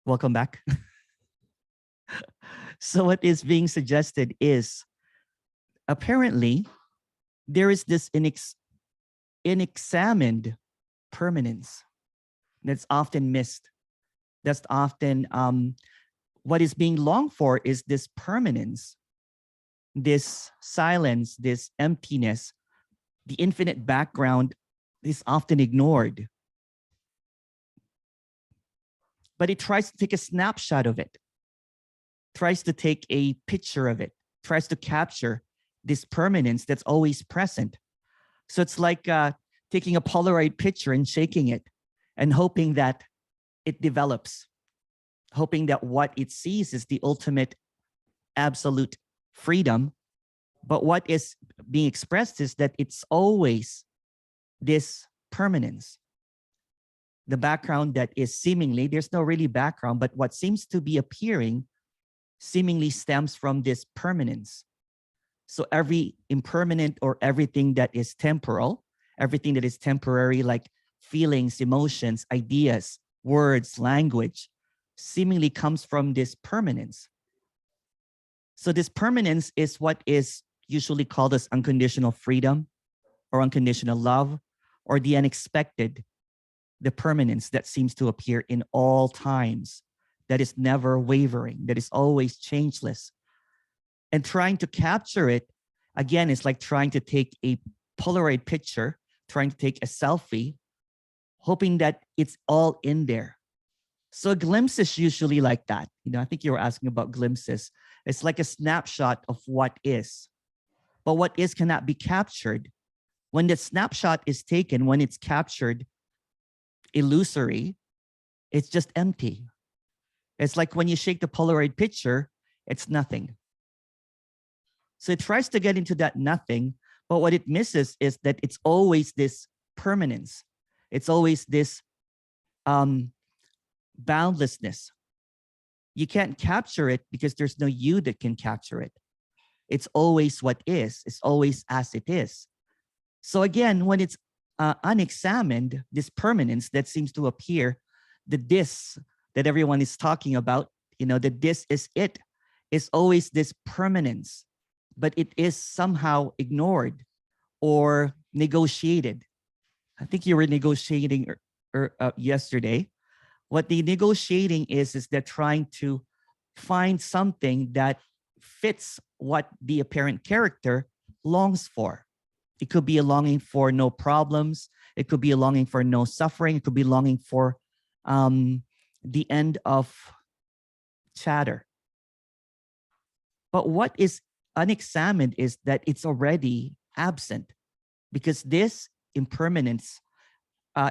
Welcome back. So what is being suggested is apparently there is this unexamined permanence that's often missed. That's often what is being longed for is this permanence, this silence, this emptiness. The infinite background is often ignored. But it tries to take a snapshot of it, tries to take a picture of it, tries to capture this permanence that's always present. So it's like taking a Polaroid picture and shaking it and hoping that it develops, hoping that what it sees is the ultimate absolute freedom. But what is being expressed is that it's always this permanence. The background that is seemingly, there's no really background, but what seems to be appearing seemingly stems from this permanence. So every impermanent or everything that is temporal, everything that is temporary, like feelings, emotions, ideas, words, language, seemingly comes from this permanence. So this permanence is what is usually called as unconditional freedom or unconditional love, or the unexpected, the permanence that seems to appear in all times, that is never wavering, that is always changeless. And trying to capture it, again, is like trying to take a Polaroid picture, trying to take a selfie, hoping that it's all in there. So a glimpse is usually like that. You know, I think you were asking about glimpses. It's like a snapshot of what is. But what is cannot be captured. When the snapshot is taken, when it's captured, illusory, it's just empty. It's like when you shake the Polaroid picture, it's nothing. So it tries to get into that nothing, but what it misses is that it's always this permanence. It's always this boundlessness. You can't capture it because there's no you that can capture it. It's always what is. It's always as it is. So again, when it's unexamined, this permanence that seems to appear, the this that everyone is talking about, you know, the this is it, is always this permanence, but it is somehow ignored or negotiated. I think you were negotiating yesterday. What the negotiating is they're trying to find something that fits what the apparent character longs for. It could be a longing for no problems. It could be a longing for no suffering. It could be longing for the end of chatter. But what is unexamined is that it's already absent, because this impermanence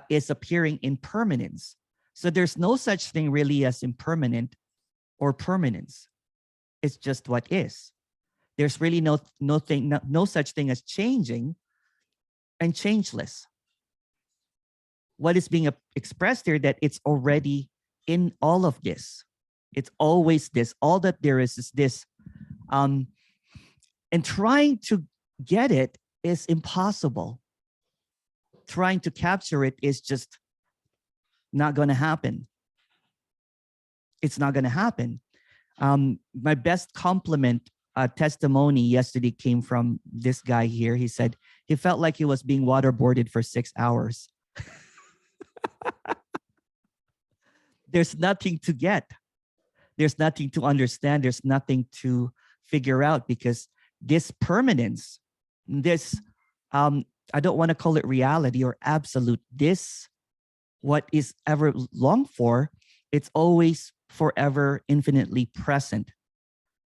is appearing in permanence. So there's no such thing really as impermanent or permanence. It's just what is. There's really no such thing as changing and changeless. What is being expressed here, that it's already in all of this. It's always this. All that there is this. And trying to get it is impossible. Trying to capture it is just not going to happen. It's not going to happen. My best compliment testimony yesterday came from this guy here. He said he felt like he was being waterboarded for 6 hours. There's nothing to get. There's nothing to understand. There's nothing to figure out, because this permanence, this, I don't want to call it reality or absolute, this, what is ever longed for, it's always forever infinitely present.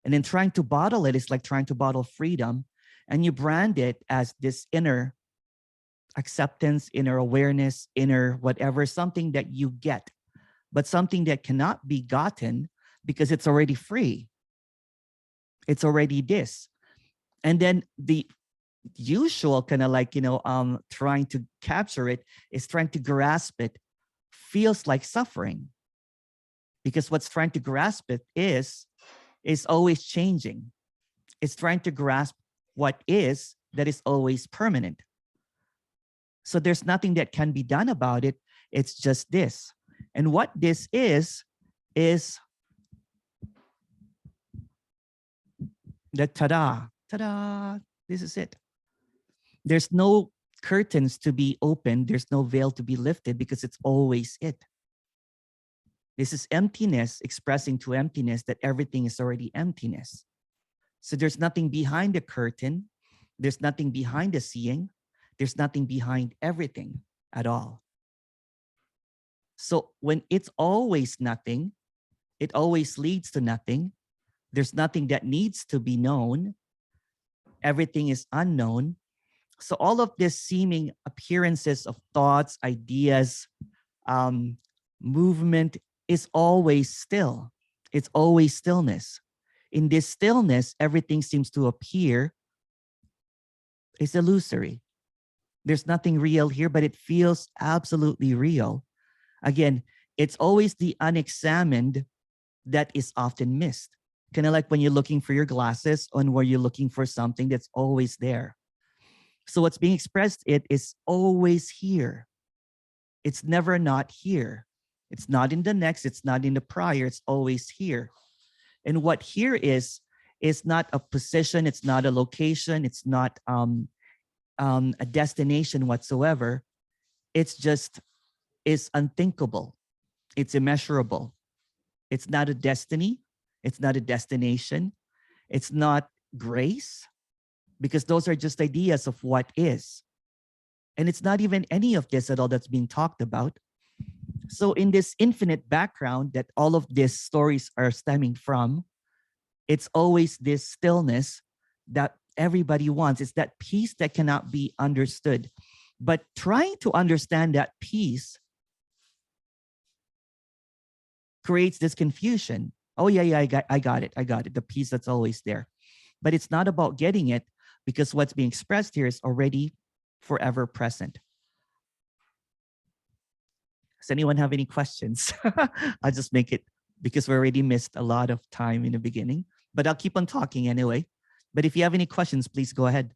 And then trying to bottle it is like trying to bottle freedom, and you brand it as this inner acceptance, inner awareness, inner whatever, something that you get, but something that cannot be gotten because it's already free. It's already this. And then the usual kind of like, trying to capture it is trying to grasp it, feels like suffering, because what's trying to grasp it is always changing. It's trying to grasp what is, that is always permanent. So there's nothing that can be done about it. It's just this. And what this is is the ta-da, ta-da, this is it. There's no curtains to be opened. There's no veil to be lifted because it's always it. This is emptiness expressing to emptiness that everything is already emptiness. So there's nothing behind the curtain. There's nothing behind the seeing. There's nothing behind everything at all. So when it's always nothing, it always leads to nothing. There's nothing that needs to be known. Everything is unknown. So all of this seeming appearances of thoughts, ideas, movement is always still. It's always stillness. In this stillness, everything seems to appear is illusory. There's nothing real here, but it feels absolutely real. Again, it's always the unexamined that is often missed. Kind of like when you're looking for your glasses and where you're looking for something that's always there. So what's being expressed, it is always here. It's never not here. It's not in the next, it's not in the prior, it's always here. And what here is not a position, it's not a location, it's not a destination whatsoever. It's just is unthinkable. It's immeasurable. It's not a destiny. It's not a destination. It's not grace, because those are just ideas of what is. And it's not even any of this at all that's being talked about. So in this infinite background that all of these stories are stemming from, it's always this stillness that everybody wants. It's that peace that cannot be understood. But trying to understand that peace creates this confusion. Oh, yeah, I got it. The peace that's always there. But it's not about getting it, because what's being expressed here is already forever present. Does anyone have any questions? I'll just make it, because we already missed a lot of time in the beginning, but I'll keep on talking anyway. But if you have any questions, please go ahead.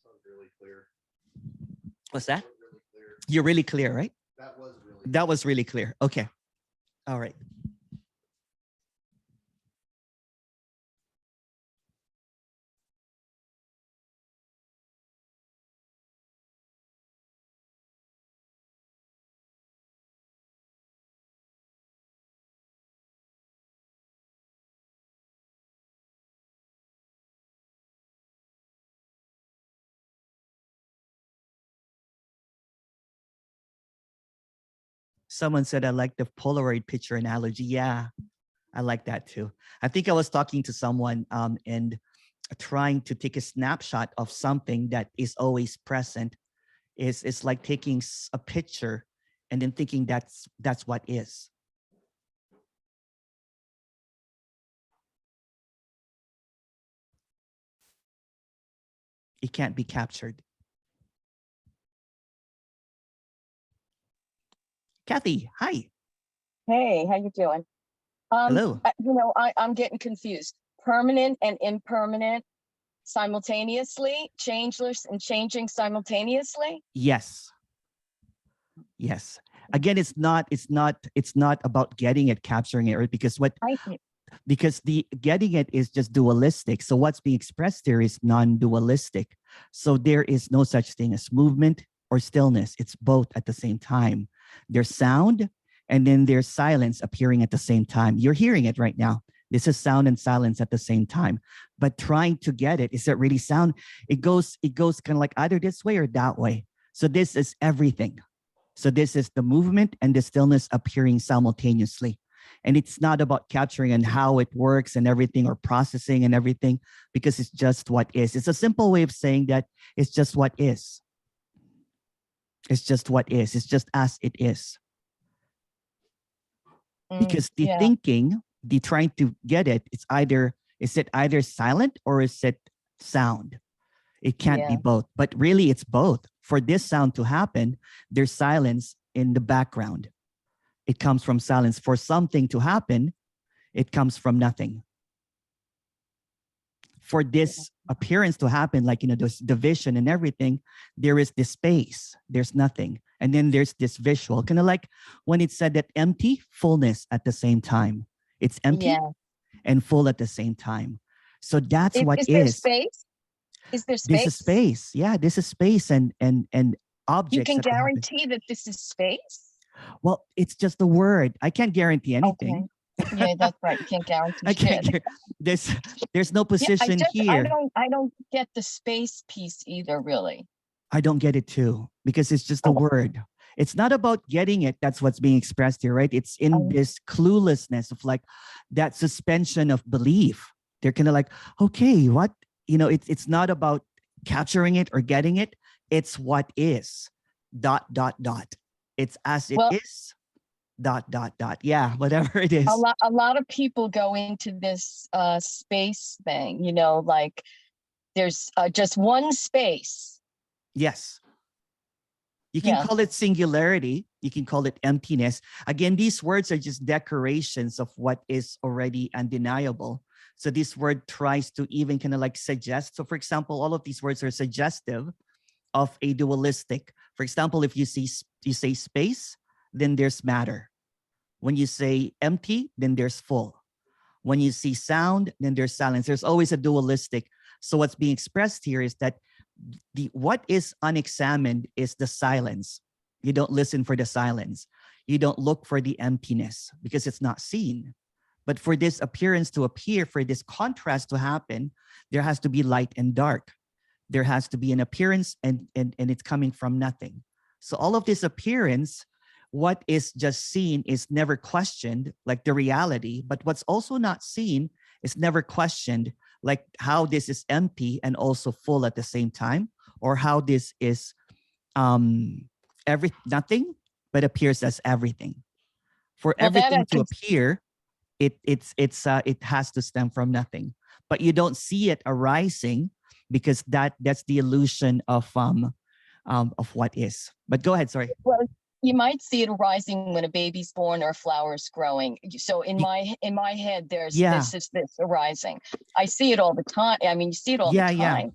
That was really clear. What's that? Really clear. You're really clear, right? That was really clear. Okay. All right. Someone said, I like the Polaroid picture analogy. Yeah, I like that too. I think I was talking to someone and trying to take a snapshot of something that is always present. It's like taking a picture and then thinking that's what is. It can't be captured. Kathy, hi. Hey, how you doing? Hello. I'm getting confused. Permanent and impermanent simultaneously, changeless and changing simultaneously. Yes. Yes. Again, it's not about getting it, capturing it, right? Because the getting it is just dualistic. So what's being expressed there is non-dualistic. So there is no such thing as movement or stillness. It's both at the same time. There's sound and then there's silence appearing at the same time. You're hearing it right now. This is sound and silence at the same time. But trying to get it, is it really sound? It goes kind of like either this way or that way. So this is everything. So this is the movement and the stillness appearing simultaneously. And it's not about capturing and how it works and everything, or processing and everything, because it's just what is. It's a simple way of saying that it's just what is. It's just what is. It's just as it is. Because the thinking, the trying to get it, is it either silent or is it sound? It can't be both. But really, it's both. For this sound to happen, there's silence in the background. It comes from silence. For something to happen, it comes from nothing. For this appearance to happen, like, the vision and everything, there is this space. There's nothing. And then there's this visual, kind of like when it said that empty, fullness at the same time. It's empty Yeah. and full at the same time. So that's what Is there is. space? Is there This space? is space. Yeah, this is space and objects. You can that happen. guarantee that this is space? Well, it's just a word. I can't guarantee anything. Okay. Yeah, that's right. You can't guarantee I can't. shit. There's no position here. I don't get the space piece either, really. I don't get it too, because it's just a word. It's not about getting it. That's what's being expressed here, right? It's in this cluelessness of like that suspension of belief. They're kind of like, okay, what? You know, it's not about capturing it or getting it. It's what is, ... It's as it is, ... Yeah, whatever it is. A lot of people go into this space thing, you know, like there's just one space. Yes. You can call it singularity. You can call it emptiness. Again, these words are just decorations of what is already undeniable. So this word tries to even kind of like suggest. So for example, all of these words are suggestive of a dualistic. For example, if you say space, then there's matter. When you say empty, then there's full. When you see sound, then there's silence. There's always a dualistic. So what's being expressed here is that what is unexamined is the silence. You don't listen for the silence. You don't look for the emptiness because it's not seen. But for this appearance to appear, for this contrast to happen, there has to be light and dark. There has to be an appearance and it's coming from nothing. So all of this appearance, what is just seen is never questioned, like the reality, but what's also not seen is never questioned, like how this is empty and also full at the same time, or how this is nothing, but appears as everything. For everything to appear, it has to stem from nothing, but you don't see it arising because that's the illusion of what is. But go ahead, sorry. Well, you might see it arising when a baby's born or a flower's growing. So in my head, there's this arising. I see it all the time. I mean, you see it all the time. Yeah.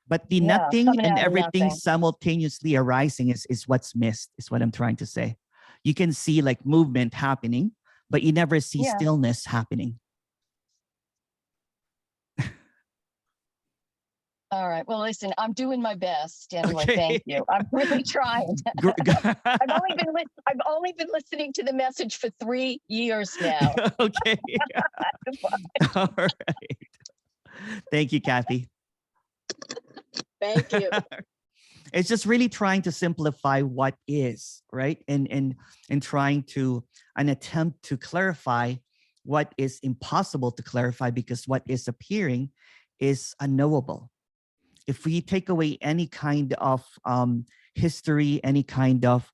But the nothing and everything simultaneously arising is what's missed, is what I'm trying to say. You can see like movement happening, but you never see stillness happening. All right. Well, listen, I'm doing my best. Anyway, Thank you. I'm really trying. I've only been listening to the message for 3 years now. Okay. All right. Thank you, Kathy. Thank you. It's just really trying to simplify what is, right? And trying to an attempt to clarify what is impossible to clarify, because what is appearing is unknowable. If we take away any kind of history, any kind of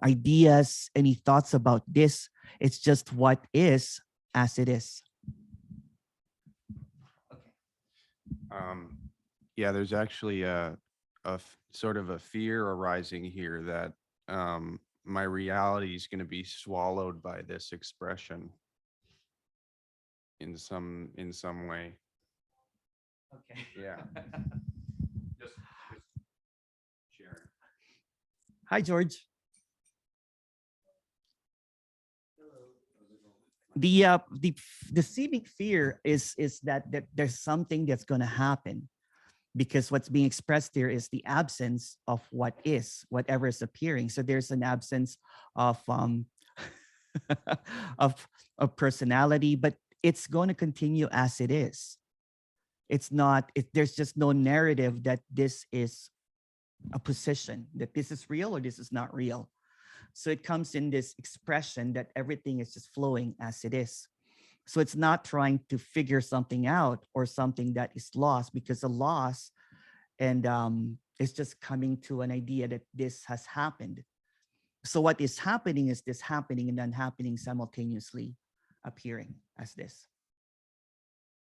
ideas, any thoughts about this, it's just what is as it is. Yeah, there's actually a sort of a fear arising here that my reality is going to be swallowed by this expression in some way. Okay. Yeah. just sharing. Hi, George. The seeming fear is that there's something that's going to happen, because what's being expressed here is the absence of what is, whatever is appearing. So there's an absence of of personality, but it's going to continue as it is. It's not, there's just no narrative that this is a position, that this is real or this is not real. So it comes in this expression that everything is just flowing as it is. So it's not trying to figure something out or something that is lost, because a loss and it's just coming to an idea that this has happened. So what is happening is this happening and then happening simultaneously, appearing as this.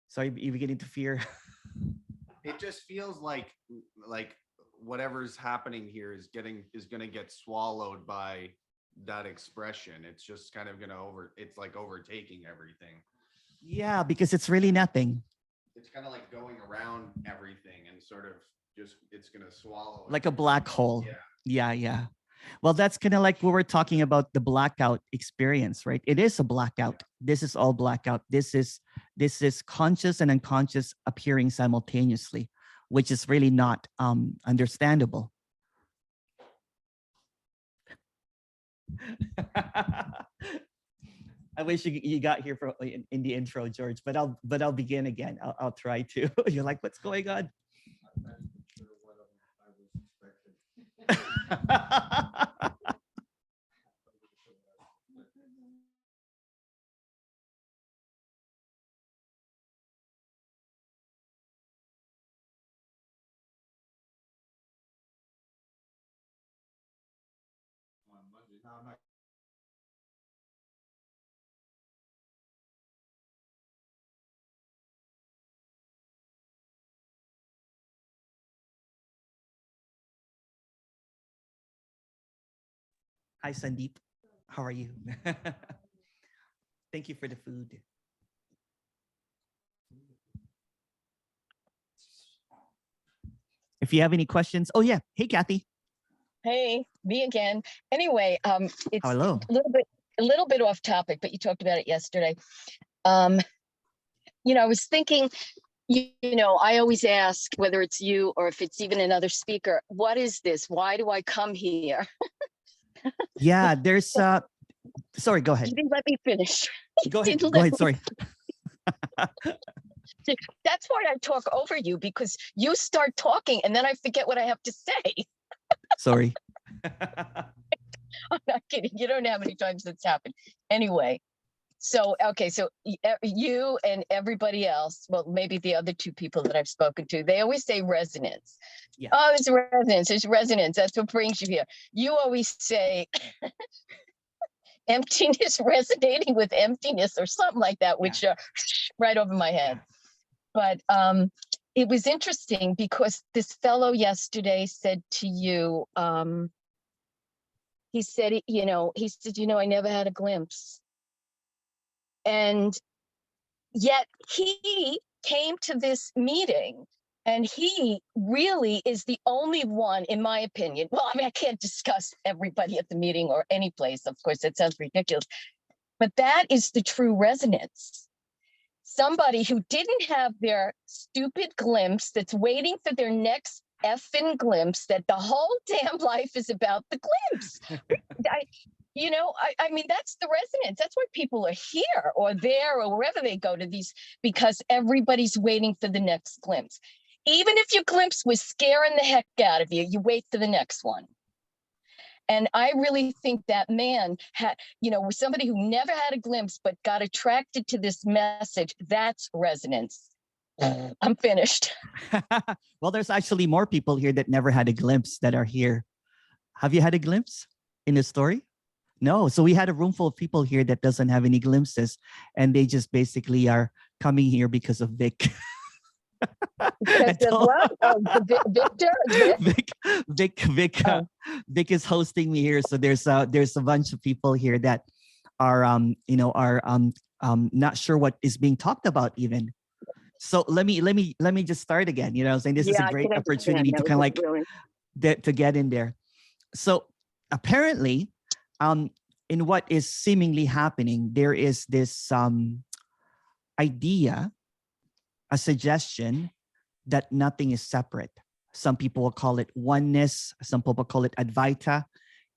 So you beginning to fear? It just feels like whatever's happening here is going to get swallowed by that expression. It's just kind of going to it's like overtaking everything. Yeah, because it's really nothing. It's kind of like going around everything and sort of just, it's going to swallow. Like a black hole. Yeah. Yeah. Well, that's kind of like what we're talking about, the blackout experience, right? It is a blackout. This is all blackout. This is conscious and unconscious appearing simultaneously, which is really not understandable. I wish you got here for in the intro, George, but I'll begin again. I'll try to. You're like, what's going on? I'm not even sure what I was expecting. Hi, Sandeep. How are you? Thank you for the food. If you have any questions, oh yeah, hey Kathy. Hey, me again. Anyway, it's Hello. a little bit off topic, but you talked about it yesterday. I was thinking, I always ask, whether it's you or if it's even another speaker, what is this? Why do I come here? Yeah, there's sorry, go ahead. You didn't let me finish. Go ahead, sorry. That's why I talk over you, because you start talking and then I forget what I have to say. Sorry. I'm not kidding. You don't know how many times that's happened. Anyway, so you and everybody else, well, maybe the other two people that I've spoken to, they always say resonance. Yeah. Oh, it's resonance. It's resonance. That's what brings you here. You always say emptiness resonating with emptiness or something like that, which right over my head. But it was interesting because this fellow yesterday said to you, he said, I never had a glimpse. And yet he came to this meeting and he really is the only one, in my opinion. Well, I mean, I can't discuss everybody at the meeting or any place. Of course, that sounds ridiculous. But that is the true resonance. Somebody who didn't have their stupid glimpse, that's waiting for their next effing glimpse, that the whole damn life is about the glimpse. I mean, that's the resonance. That's why people are here or there or wherever they go to these, because everybody's waiting for the next glimpse. Even if your glimpse was scaring the heck out of you, you wait for the next one. And I really think that man had, was somebody who never had a glimpse, but got attracted to this message. That's resonance. I'm finished. Well, there's actually more people here that never had a glimpse that are here. Have you had a glimpse in the story? No. So we had a room full of people here that doesn't have any glimpses, and they just basically are coming here because of Vic. Because of what? Oh, Victor? Vic is hosting me here. So there's a bunch of people here that are not sure what is being talked about even. So let me just start again. Saying this is a great opportunity to kind of like to get in there. So apparently, in what is seemingly happening, there is this idea, a suggestion that nothing is separate. Some people will call it oneness. Some people call it advaita.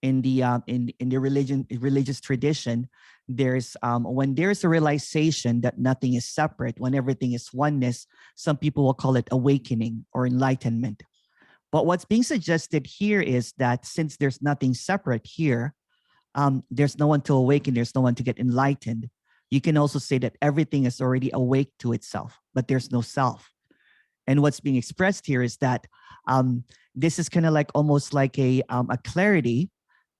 In the religious tradition, there's when there's a realization that nothing is separate, when everything is oneness, some people will call it awakening or enlightenment. But what's being suggested here is that since there's nothing separate here, there's no one to awaken, there's no one to get enlightened. You can also say that everything is already awake to itself, but there's no self. And what's being expressed here is that this is kind of like almost like a clarity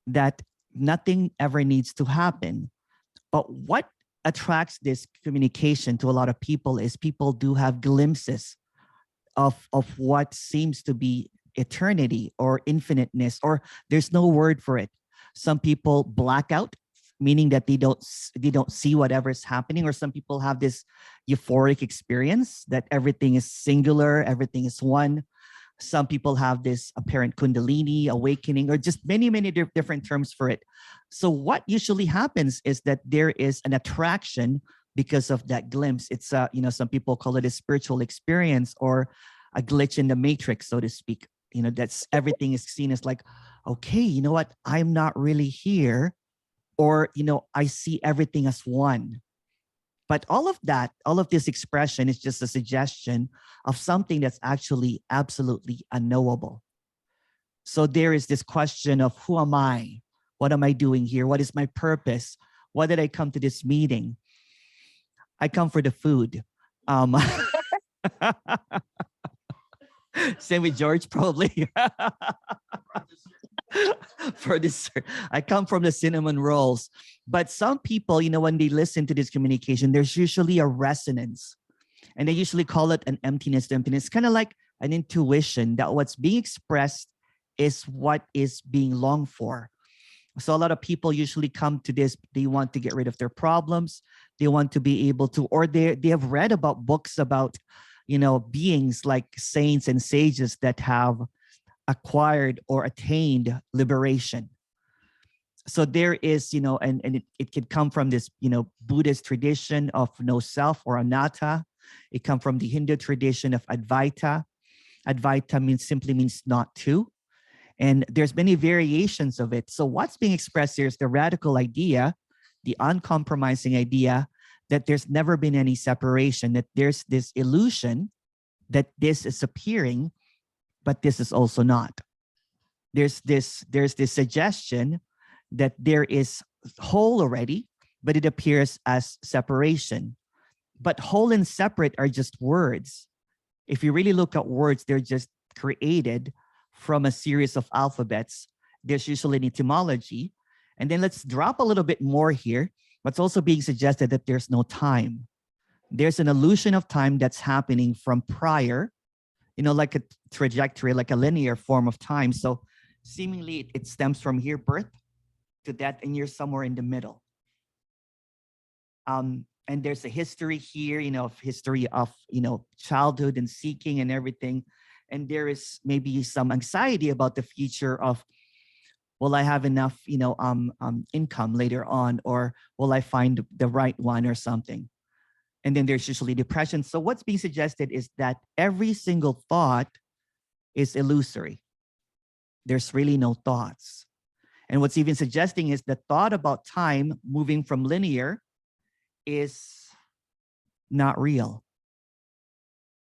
that nothing ever needs to happen. But what attracts this communication to a lot of people is people do have glimpses of what seems to be eternity or infiniteness, or there's no word for it. Some people black out, meaning that they don't see whatever is happening, or some people have this euphoric experience that everything is singular, everything is one. Some people have this apparent kundalini awakening, or just many, many different terms for it. So what usually happens is that there is an attraction because of that glimpse. It's some people call it a spiritual experience, or a glitch in the matrix, so to speak. That's everything is seen as like, okay, you know what? I'm not really here, or I see everything as one. But all of this expression is just a suggestion of something that's actually absolutely unknowable. So there is this question of, who am I? What am I doing here? What is my purpose? Why did I come to this meeting? I come for the food. Same with George, probably. For dessert, I come from the cinnamon rolls. But some people, when they listen to this communication, there's usually a resonance, and they usually call it an emptiness. Emptiness, kind of like an intuition that what's being expressed is what is being longed for. So a lot of people usually come to this. They want to get rid of their problems. They want to be able to, or they have read about books about, beings like saints and sages that have acquired or attained liberation. So there is, and it could come from this, Buddhist tradition of no self, or anatta. It comes from the Hindu tradition of advaita. Advaita simply means not to. And there's many variations of it. So what's being expressed here is the radical idea, the uncompromising idea that there's never been any separation, that there's this illusion that this is appearing, but this is also not. There's this suggestion that there is whole already, but it appears as separation. But whole and separate are just words. If you really look at words, they're just created from a series of alphabets. There's usually an etymology. And then let's drop a little bit more here. What's also being suggested that there's no time. There's an illusion of time that's happening from prior, like a trajectory, like a linear form of time. So seemingly it stems from here, birth, to death, and you're somewhere in the middle. And there's a history here, history of, childhood and seeking and everything. And there is maybe some anxiety about the future of, will I have enough, income later on, or will I find the right one or something? And then there's usually depression. So what's being suggested is that every single thought is illusory. There's really no thoughts. And what's even suggesting is the thought about time moving from linear is not real.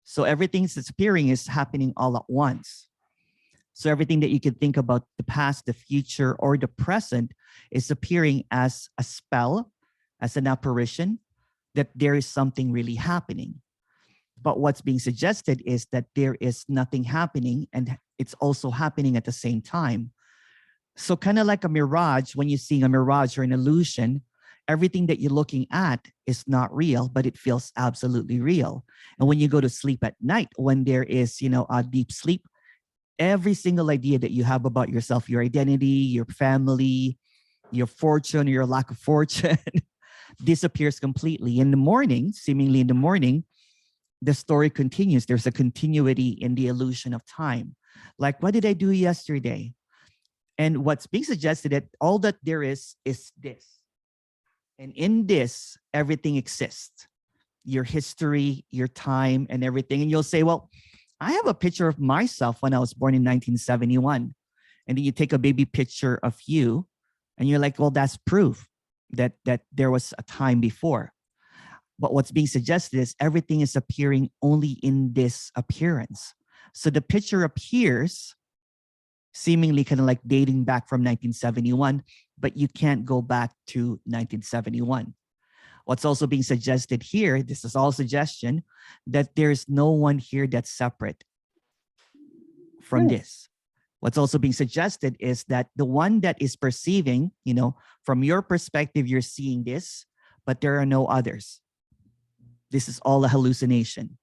So everything that's appearing is happening all at once. So everything that you could think about the past, the future, or the present is appearing as a spell, as an apparition, that there is something really happening. But what's being suggested is that there is nothing happening, and it's also happening at the same time. So kind of like a mirage, when you're seeing a mirage or an illusion, everything that you're looking at is not real, but it feels absolutely real. And when you go to sleep at night, when there is, a deep sleep, every single idea that you have about yourself, your identity, your family, your fortune, your lack of fortune, disappears completely. In the morning, seemingly in the morning, the story continues. There's a continuity in the illusion of time. Like, what did I do yesterday? And what's being suggested that all that there is this. And in this, everything exists. Your history, your time, and everything. And you'll say, well, I have a picture of myself when I was born in 1971. And then you take a baby picture of you, and you're like, well, that's proof that there was a time before. But what's being suggested is everything is appearing only in this appearance. So the picture appears seemingly kind of like dating back from 1971, but you can't go back to 1971. What's also being suggested here, this is all suggestion, that there's no one here that's separate from this. What's also being suggested is that the one that is perceiving, from your perspective, you're seeing this, but there are no others. This is all a hallucination.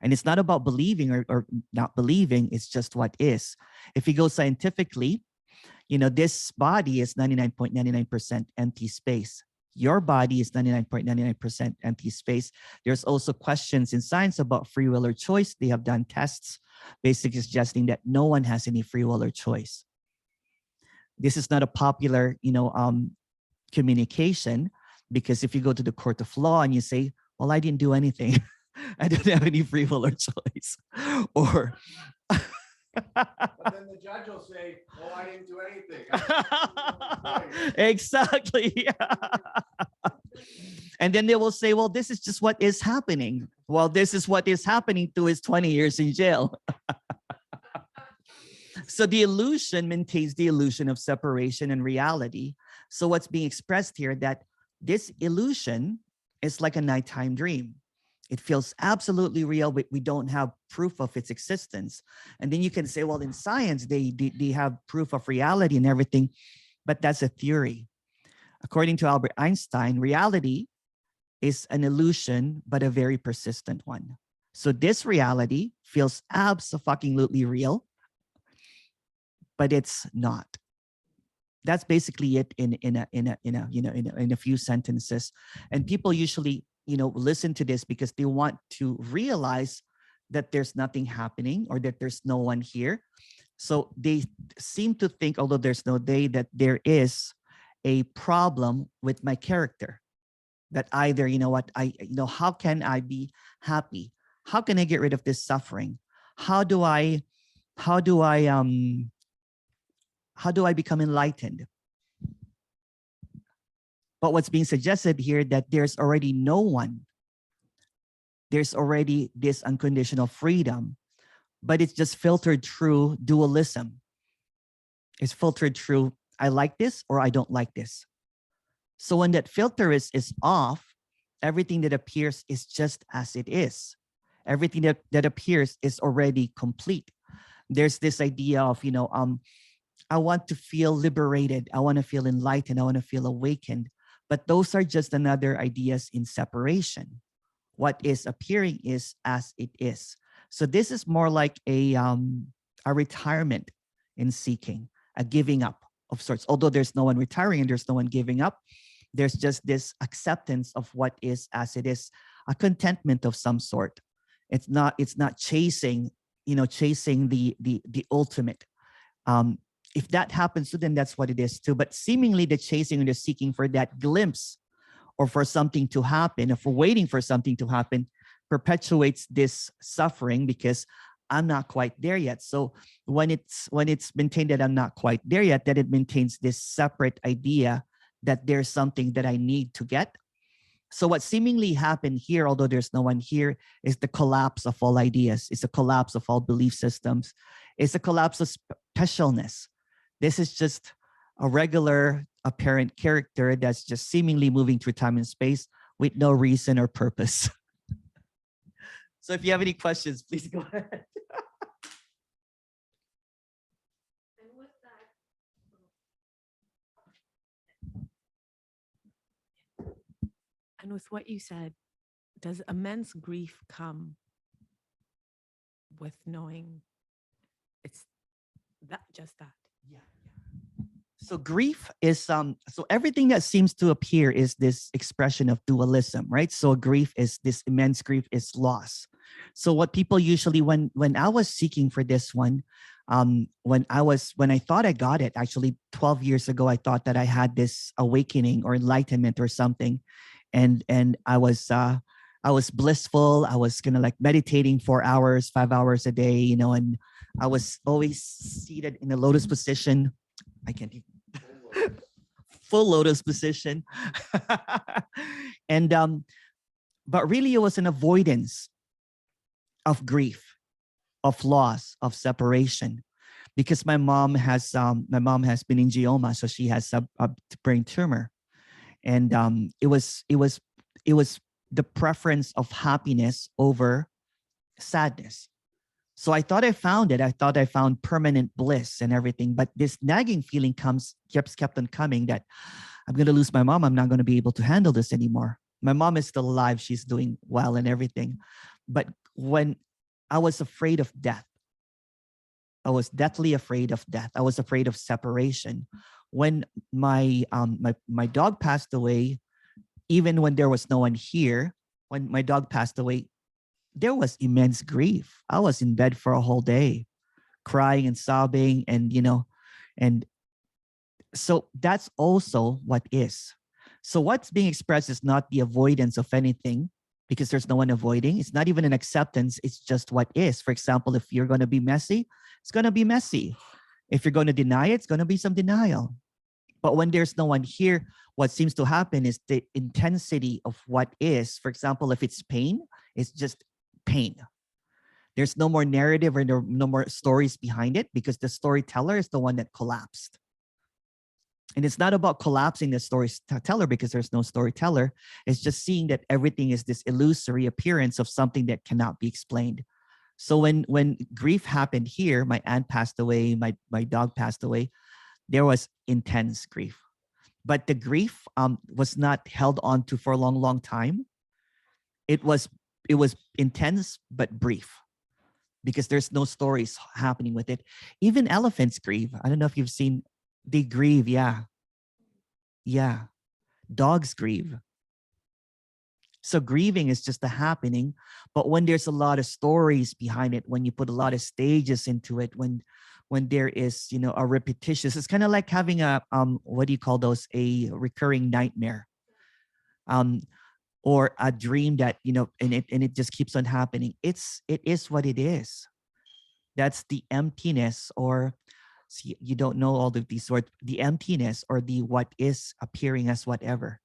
And it's not about believing or not believing, it's just what is. If you go scientifically, this body is 99.99% empty space. Your body is 99.99% empty space. There's also questions in science about free will or choice. They have done tests basically suggesting that no one has any free will or choice. This is not a popular, communication, because if you go to the court of law and you say, well, I didn't do anything, I don't have any free will or choice, or But then the judge will say, oh, I didn't do anything. Exactly. And then they will say, well, this is just what is happening. Well, this is what is happening to his 20 years in jail. So the illusion maintains the illusion of separation and reality. So what's being expressed here, that this illusion is like a nighttime dream. It feels absolutely real, but we don't have proof of its existence. And then you can say, well, in science, they have proof of reality and everything, but that's a theory. According to Albert Einstein, reality is an illusion, but a very persistent one. So this reality feels absolutely real, but it's not. That's basically it in a few sentences. And people usually, listen to this because they want to realize that there's nothing happening or that there's no one here. So they seem to think, although there's no they, that there is a problem with my character. That either, how can I be happy? How can I get rid of this suffering? How do I become enlightened? But what's being suggested here, that there's already no one. There's already this unconditional freedom, but it's just filtered through dualism. It's filtered through, I like this or I don't like this. So when that filter is off, everything that appears is just as it is. Everything that appears is already complete. There's this idea of, I want to feel liberated. I want to feel enlightened. I want to feel awakened. But those are just another ideas in separation. What is appearing is as it is. So this is more like a retirement in seeking, a giving up of sorts. Although there's no one retiring and there's no one giving up, there's just this acceptance of what is as it is, a contentment of some sort. It's not chasing, chasing the ultimate. If that happens to them, that's what it is too. But seemingly the chasing and the seeking for that glimpse or for something to happen, or for waiting for something to happen, perpetuates this suffering because I'm not quite there yet. So when it's maintained that I'm not quite there yet, that it maintains this separate idea that there's something that I need to get. So what seemingly happened here, although there's no one here, is the collapse of all ideas. It's a collapse of all belief systems. It's a collapse of specialness. This is just a regular apparent character that's just seemingly moving through time and space with no reason or purpose. So if you have any questions, please go ahead. And with what you said, does immense grief come with knowing it's that, just that? Yeah. So grief is so everything that seems to appear is this expression of dualism, right? So grief is this immense grief is loss. So what people usually, when I was seeking for this one, when I thought I got it, actually 12 years ago, I thought that I had this awakening or enlightenment or something. And I was blissful. I was kind of like meditating 4 hours, 5 hours a day, and I was always seated in a lotus position. I can't even full lotus position. And but really it was an avoidance of grief, of loss, of separation, because my mom has been in glioma, so she has a brain tumor. And it was the preference of happiness over sadness. So I thought I found it. I thought I found permanent bliss and everything. But this nagging feeling kept on coming that I'm going to lose my mom. I'm not going to be able to handle this anymore. My mom is still alive. She's doing well and everything. But when I was afraid of death, I was deathly afraid of death. I was afraid of separation. When my dog passed away, even when there was no one here, when my dog passed away, there was immense grief. I was in bed for a whole day, crying and sobbing, and and so that's also what is. So what's being expressed is not the avoidance of anything, because there's no one avoiding. It's not even an acceptance. It's just what is. For example, if you're going to be messy, it's going to be messy. If you're going to deny it, it's going to be some denial. But when there's no one here, what seems to happen is the intensity of what is. For example, if it's pain, it's just pain. There's no more narrative or no more stories behind it, because the storyteller is the one that collapsed. And it's not about collapsing the storyteller, because there's no storyteller. It's just seeing that everything is this illusory appearance of something that cannot be explained. So when grief happened here, my aunt passed away, my dog passed away, there was intense grief. But the grief was not held on to for a long, long time. It was intense but brief, because there's no stories happening with it. Even elephants grieve. I don't know if you've seen, they grieve. Yeah. Dogs grieve. So grieving is just a happening. But when there's a lot of stories behind it, when you put a lot of stages into it, when there is, a repetitious, it's kind of like having a, what do you call those? A recurring nightmare. Or a dream that, and it just keeps on happening. It is what it is. That's the emptiness, or see, you don't know all of these words, the emptiness or the what is appearing as whatever.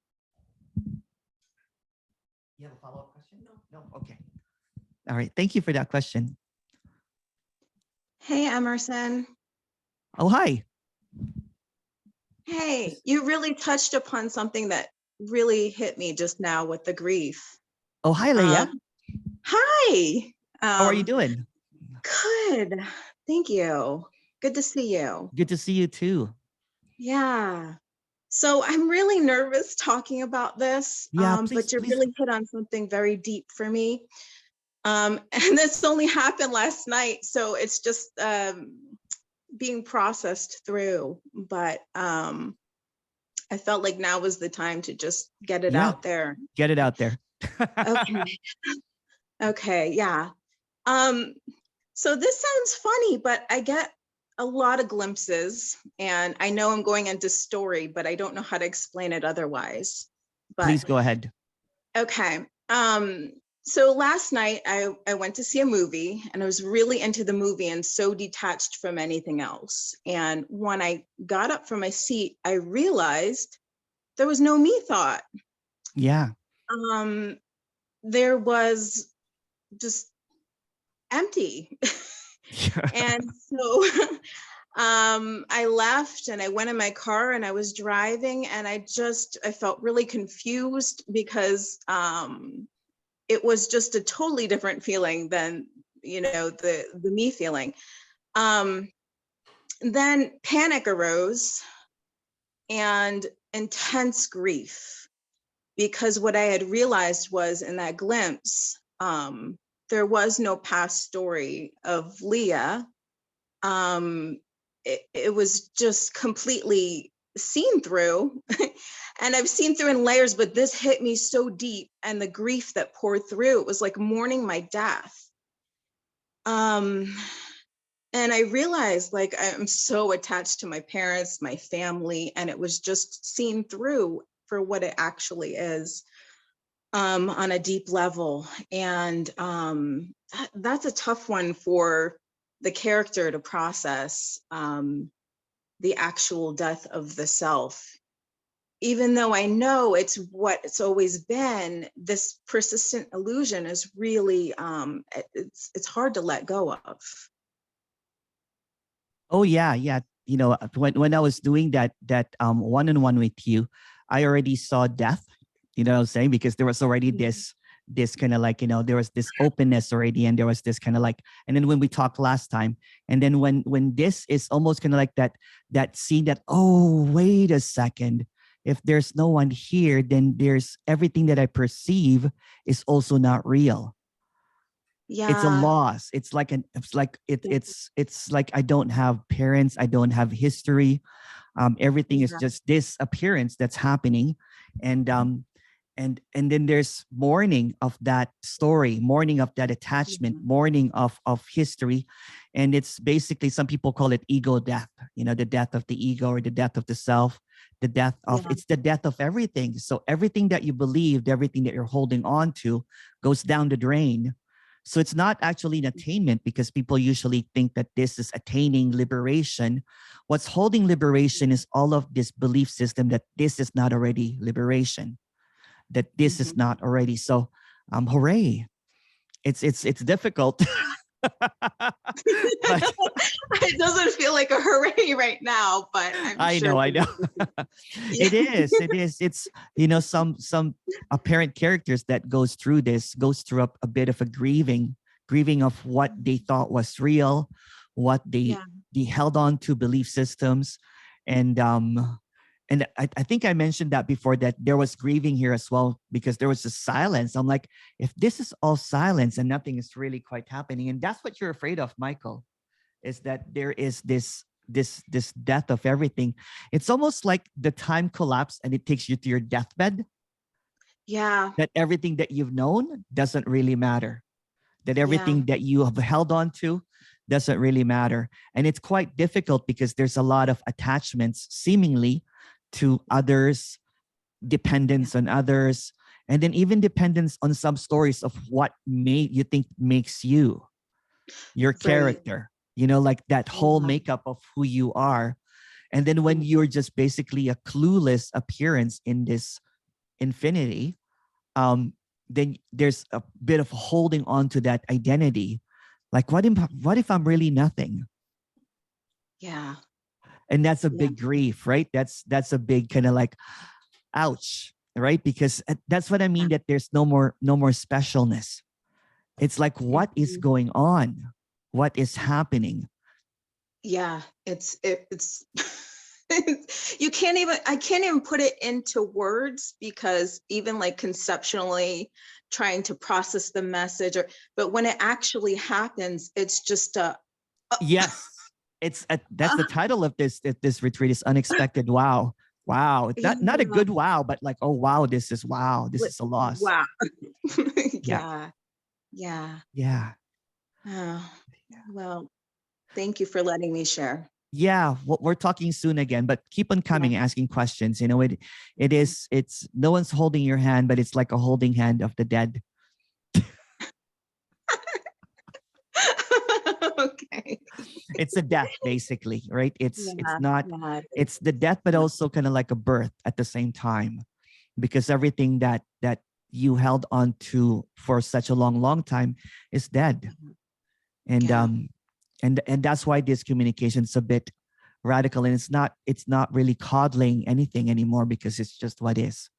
You have a follow-up question? No. Okay. All right. Thank you for that question. Hey, Emerson. Oh, hi. Hey, you really touched upon something that really hit me just now with the grief. Oh, hi, Leia. Hi. How are you doing? Good. Thank you. Good to see you. Good to see you too. Yeah. So I'm really nervous talking about this, Yeah, but you please. really hit on something very deep for me. And this only happened last night, so it's just being processed through. But I felt like now was the time to just get it out there. Get it out there. Okay. Okay. Yeah. So this sounds funny, but I get a lot of glimpses, and I know I'm going into story, but I don't know how to explain it otherwise. But Please go ahead. okay. So last night I went to see a movie, and I was really into the movie and so detached from anything else. And when I got up from my seat, I realized there was no me thought. Yeah. There was just empty. And so I left and I went in my car and I was driving, and I felt really confused, because it was just a totally different feeling than, the me feeling. Then panic arose and intense grief, because what I had realized was, in that glimpse, there was no past story of Leah. It was just completely seen through. And I've seen through in layers, but this hit me so deep, and the grief that poured through, it was like mourning my death. And I realized, like, I'm so attached to my parents, my family, and it was just seen through for what it actually is, on a deep level. And that's a tough one for the character to process, the actual death of the self. Even though I know it's what it's always been, this persistent illusion is really, it's hard to let go of. Oh yeah. When I was doing that one-on-one with you, I already saw death. You know what I'm saying? Because there was already this kind of like, there was this openness already, and there was this kind of like, and then when we talked last time, and then when this is almost kind of like that scene that, oh, wait a second, if there's no one here, then there's everything that I perceive is also not real. Yeah. It's a loss. It's like I don't have parents. I don't have history. Everything is just this appearance that's happening. And and then there's mourning of that story, mourning of that attachment, mourning of history. And it's basically, some people call it ego death, the death of the ego, or the death of the self, the death of, it's the death of everything. So everything that you believed, everything that you're holding on to goes down the drain. So it's not actually an attainment, because people usually think that this is attaining liberation. What's holding liberation is all of this belief system that this is not already liberation, that this is not already. So hooray. It's difficult. But It doesn't feel like a hooray right now, but I know. It is. It's, some apparent characters that goes through a bit of a grieving of what they thought was real, what they held on to belief systems. And I think I mentioned that before, that there was grieving here as well, because there was a silence. I'm like, if this is all silence and nothing is really quite happening, and that's what you're afraid of, Michael, is that there is this death of everything. It's almost like the time collapse and it takes you to your deathbed. Yeah. That everything that you've known doesn't really matter. That everything that you have held on to doesn't really matter. And it's quite difficult, because there's a lot of attachments seemingly to others, dependence on others, and then even dependence on some stories of what you think makes you, your character, like that whole makeup of who you are. And then when you're just basically a clueless appearance in this infinity, then there's a bit of holding on to that identity. Like, what if I'm really nothing? Yeah. And that's a big grief, right? That's a big kind of like, ouch, right? Because that's what I mean, that there's no more specialness. It's like, what is going on? What is happening? Yeah, it's I can't even put it into words, because even like conceptually trying to process the message, but when it actually happens, it's just yes. That's the title of this retreat, is Unexpected Wow. Not a good wow, but like, oh wow, this is a loss. Wow. Yeah. Oh, well, thank you for letting me share. Yeah, we're talking soon again, but keep on coming, asking questions. It's no one's holding your hand, but it's like a holding hand of the dead. Okay. It's a death, basically, right? It's not, Yeah. it's the death, but also kind of like a birth at the same time, because everything that you held on to for such a long time is dead. And and that's why this communication is a bit radical, and it's not really coddling anything anymore, because it's just what is.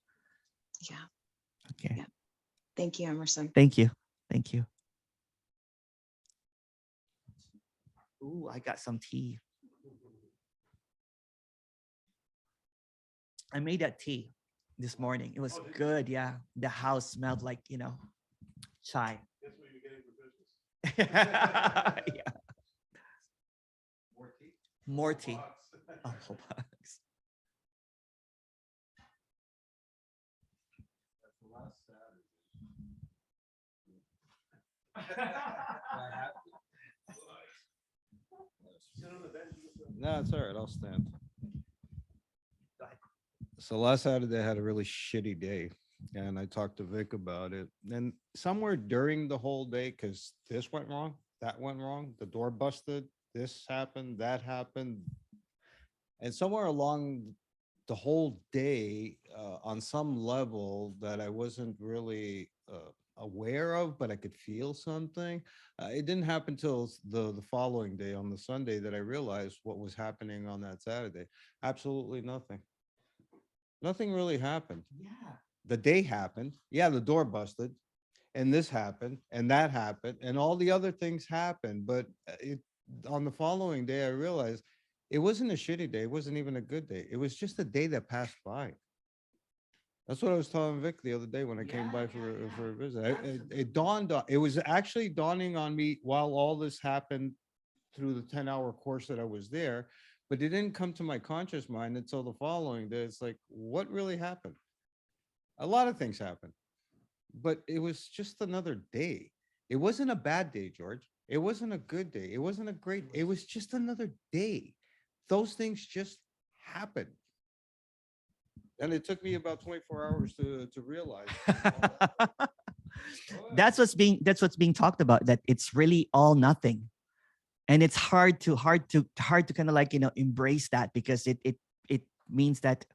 Yeah. Okay. Yeah. Thank you, Emerson. Thank you. Ooh, I got some tea. I made that tea this morning. It was good. Yeah. The house smelled like, chai. That's what you're getting for Christmas. Yeah. More tea. A whole box. That's the last Saturday. No, it's all right. I'll stand. So last Saturday I had a really shitty day, and I talked to Vic about it. And somewhere during the whole day, because this went wrong, that went wrong, the door busted, this happened, that happened, and somewhere along the whole day, on some level that I wasn't really aware of, but I could feel something. It didn't happen till the following day, on the Sunday, that I realized what was happening on that Saturday. Absolutely nothing. Nothing really happened. Yeah. The day happened. Yeah, the door busted, and this happened, and that happened, and all the other things happened. But on the following day, I realized it wasn't a shitty day. It wasn't even a good day. It was just a day that passed by. That's what I was telling Vic the other day when I came by for a visit. It dawned on, it was actually dawning on me while all this happened through the 10-hour course that I was there, but it didn't come to my conscious mind until the following day. It's like, what really happened? A lot of things happened, but it was just another day. It wasn't a bad day, George. It wasn't a good day. It wasn't a great, it was just another day. Those things just happened. And it took me about 24 hours to realize. That's what's being talked about, that it's really all nothing. And it's hard to kind of like, embrace that, because it means that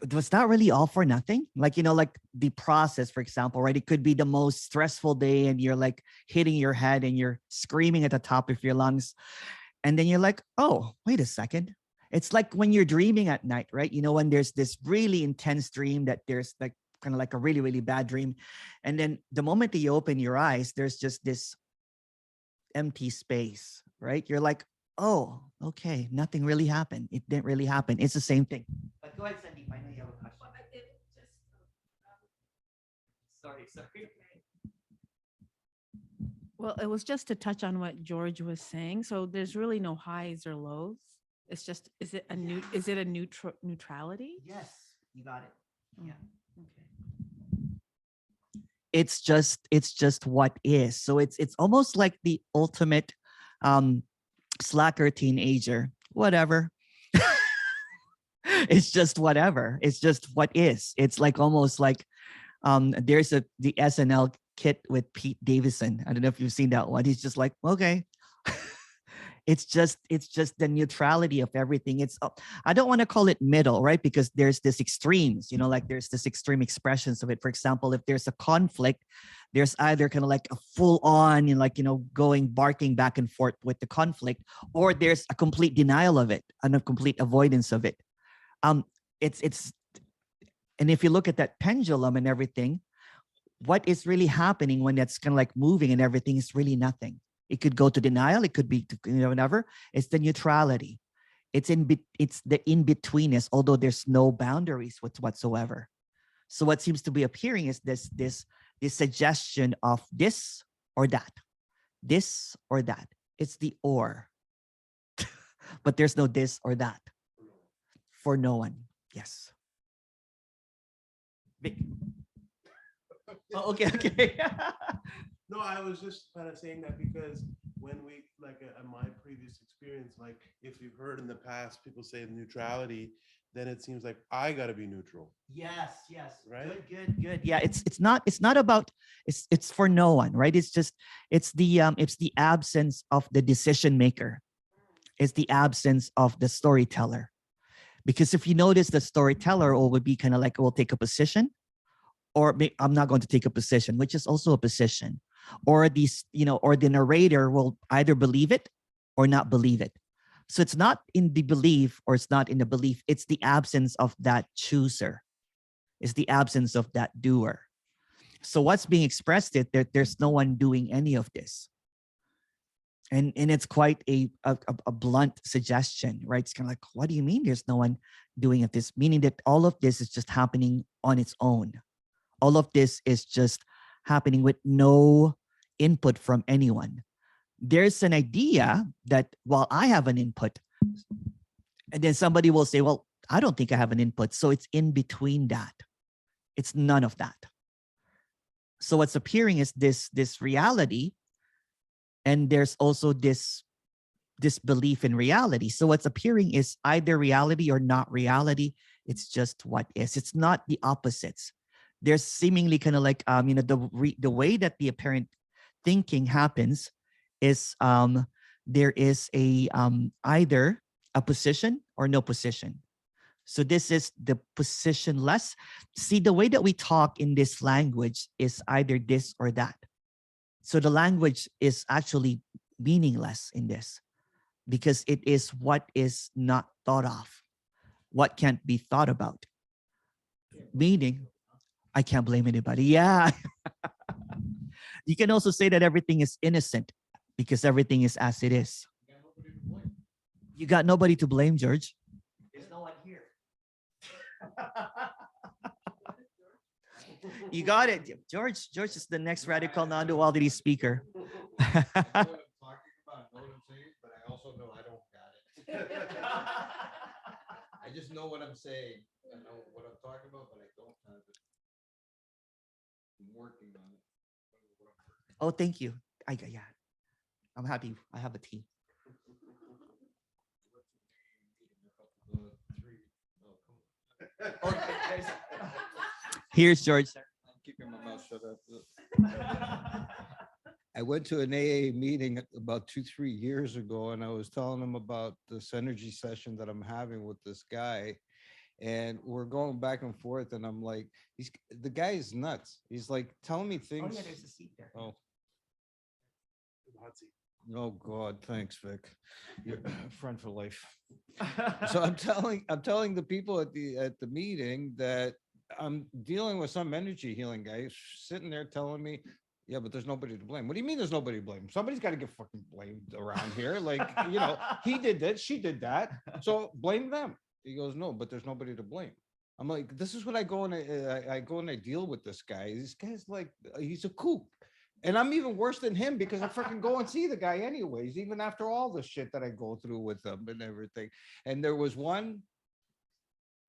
it was not really all for nothing. Like, like the process, for example, right? It could be the most stressful day and you're like hitting your head and you're screaming at the top of your lungs. And then you're like, oh, wait a second. It's like when you're dreaming at night, right? When there's this really intense dream that there's like kind of like a really, really bad dream. And then the moment that you open your eyes, there's just this empty space, right? You're like, oh, okay, nothing really happened. It didn't really happen. It's the same thing. But go ahead, Sandeep. I know you have a question. Sorry. Well, it was just to touch on what George was saying. So there's really no highs or lows. It's just, is it a neutrality? Yes, you got it. Yeah. Okay. It's just what is. So it's almost like the ultimate slacker teenager. Whatever. It's just whatever. It's just what is. It's like almost like there's the SNL kit with Pete Davidson. I don't know if you've seen that one. He's just like, okay. It's just the neutrality of everything. I don't want to call it middle, right? Because there's this extremes, like there's this extreme expressions of it. For example, if there's a conflict, there's either kind of like a full on, going barking back and forth with the conflict, or there's a complete denial of it and a complete avoidance of it. It's and if you look at that pendulum and everything, what is really happening when that's kind of like moving and everything is really nothing. It could go to denial. It could be to, whatever. It's the neutrality. It's the in-betweenness, although there's no boundaries whatsoever. So what seems to be appearing is this suggestion of this or that. This or that. It's the or. But there's no this or that. For no one. Yes. Oh, okay. No, I was just kind of saying that because when we, like my previous experience, like if you've heard in the past people say neutrality, then it seems like I got to be neutral. Yes. Right? Good. Yeah, it's not about, it's for no one, right? It's the absence of the decision maker. It's the absence of the storyteller. Because if you notice, the storyteller would be kind of like, we'll take a position, or I'm not going to take a position, which is also a position. Or or the narrator will either believe it or not believe it. So it's not in the belief or it's not in the belief. It's the absence of that chooser. It's the absence of that doer. So what's being expressed is that there's no one doing any of this. And it's quite a blunt suggestion, right? It's kind of like, what do you mean there's no one doing of this? Meaning that all of this is just happening on its own. All of this is just happening with no input from anyone. There's an idea that, well, I have an input. And then somebody will say, well, I don't think I have an input. So it's in between that. It's none of that. So what's appearing is this reality. And there's also this belief in reality. So what's appearing is either reality or not reality. It's just what is. It's not the opposites. There's seemingly kind of like the way that the apparent thinking happens is there is a either a position or no position. So this is the positionless. See, the way that we talk in this language is either this or that. So the language is actually meaningless in this, because it is what is not thought of, what can't be thought about. Meaning, I can't blame anybody. Yeah. You can also say that everything is innocent because everything is as it is. You got nobody to blame, George. There's no one here. You got it. George is the next radical non-duality speaker. I know what I'm talking about, I know what I'm saying, but I also know I don't got it. I just know what I'm saying. I know what I'm talking about, but I don't have it. I'm working on it. Oh, thank you. Yeah, I'm happy. I have a team. Here's George. I'm keeping my mouth shut up. I went to an AA meeting about 2-3 years ago, and I was telling them about this energy session that I'm having with this guy. And we're going back and forth, and I'm like, the guy is nuts. He's like telling me things. Oh yeah, there's a seat there. Oh, Hot seat. oh God, thanks, Vic. You're a friend for life. So I'm telling the people at the meeting that I'm dealing with some energy healing guy who's sitting there telling me, yeah, but there's nobody to blame. What do you mean there's nobody to blame? Somebody's got to get fucking blamed around here. Like, he did this, she did that. So blame them. He goes, no, but there's nobody to blame. I'm like, this is what I go and I deal with this guy. This guy's like, he's a kook. And I'm even worse than him because I freaking go and see the guy anyways, even after all the shit that I go through with him and everything. And there was one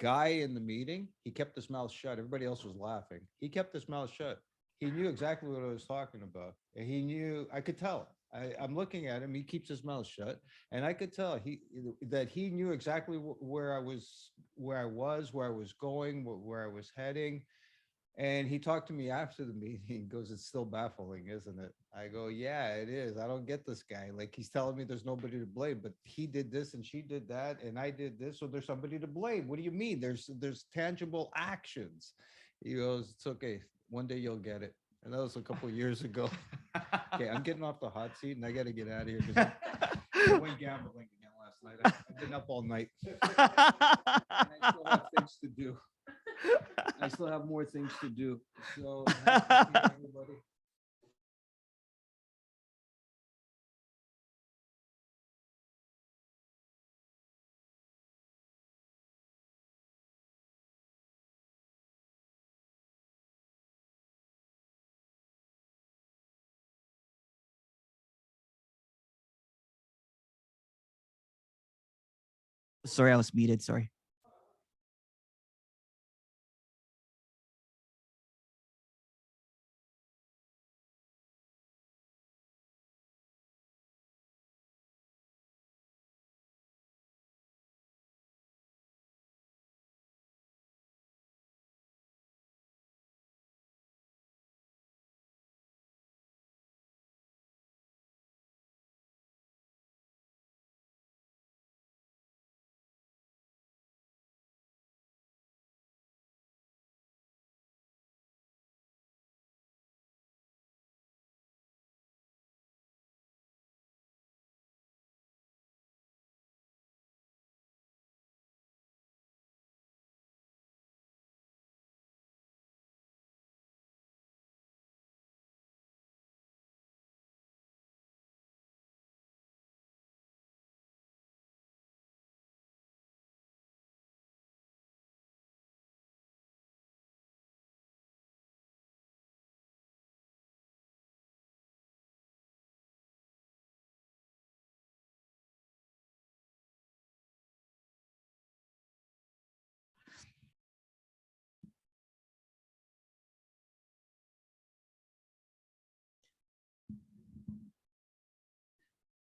guy in the meeting, he kept his mouth shut. Everybody else was laughing. He kept his mouth shut. He knew exactly what I was talking about. And he knew, I could tell. I'm looking at him, he keeps his mouth shut. And I could tell that he knew exactly where I was going, where I was heading. And he talked to me after the meeting. He goes, it's still baffling, isn't it? I go, yeah, it is. I don't get this guy. Like, he's telling me there's nobody to blame, but he did this and she did that and I did this, so there's somebody to blame. What do you mean? There's tangible actions. He goes, it's okay. One day you'll get it. And that was a couple of years ago. Okay, I'm getting off the hot seat and I got to get out of here because I went gambling again last night. I've been up all night. And I still have things to do. I still have more things to do. So, everybody. Sorry, I was muted. Sorry.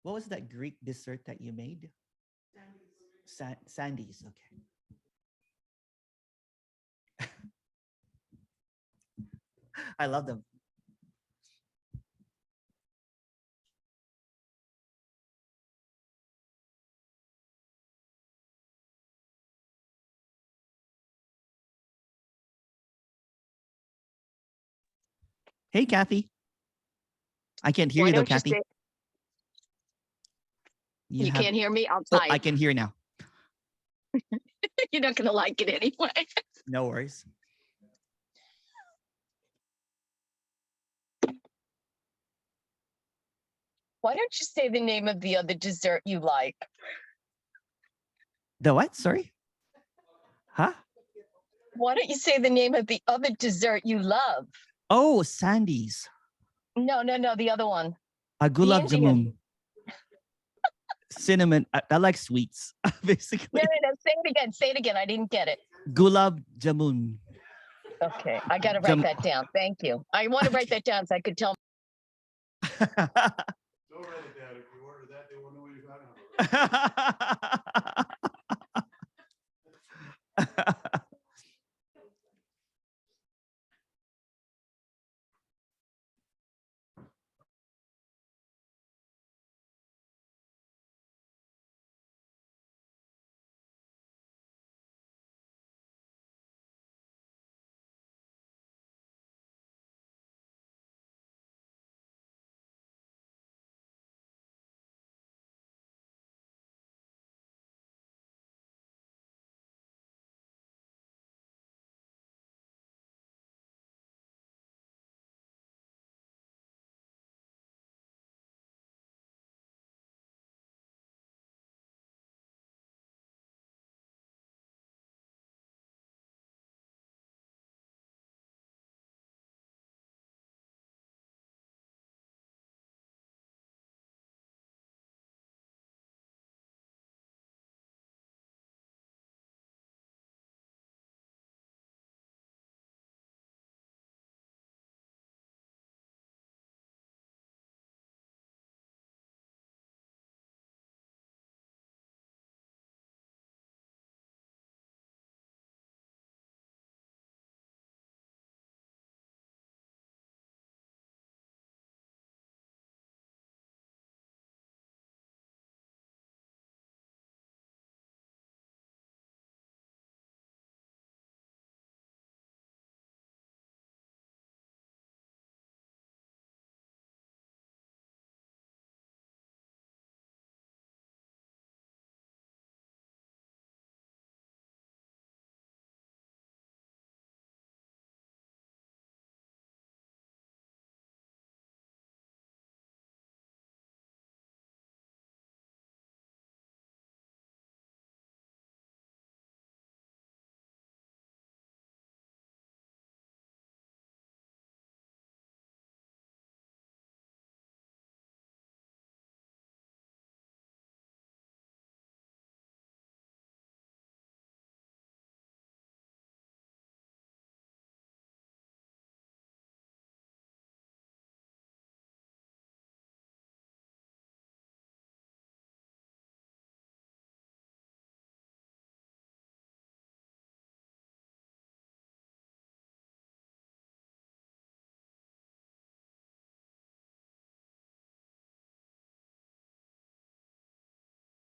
What was that Greek dessert that you made? Sandy's. Okay. I love them. Hey, Kathy. I can't hear Why you though, don't you Kathy. say you can't hear me? I'll Oh, type. I can hear now. You're not going to like it anyway. No worries. Why don't you say the name of the other dessert you like? The what? Sorry? Huh? Why don't you say the name of the other dessert you love? Oh, Sandy's. No, the other one. A gulab Indian. jamun. Cinnamon. I like sweets, basically. No. Say it again. Say it again. I didn't get it. Gulab jamun. Okay, I got to write Jam- that down. Thank you. I want to write that down so I could tell. Don't write it down. If you order that, they won't know what you're talking about.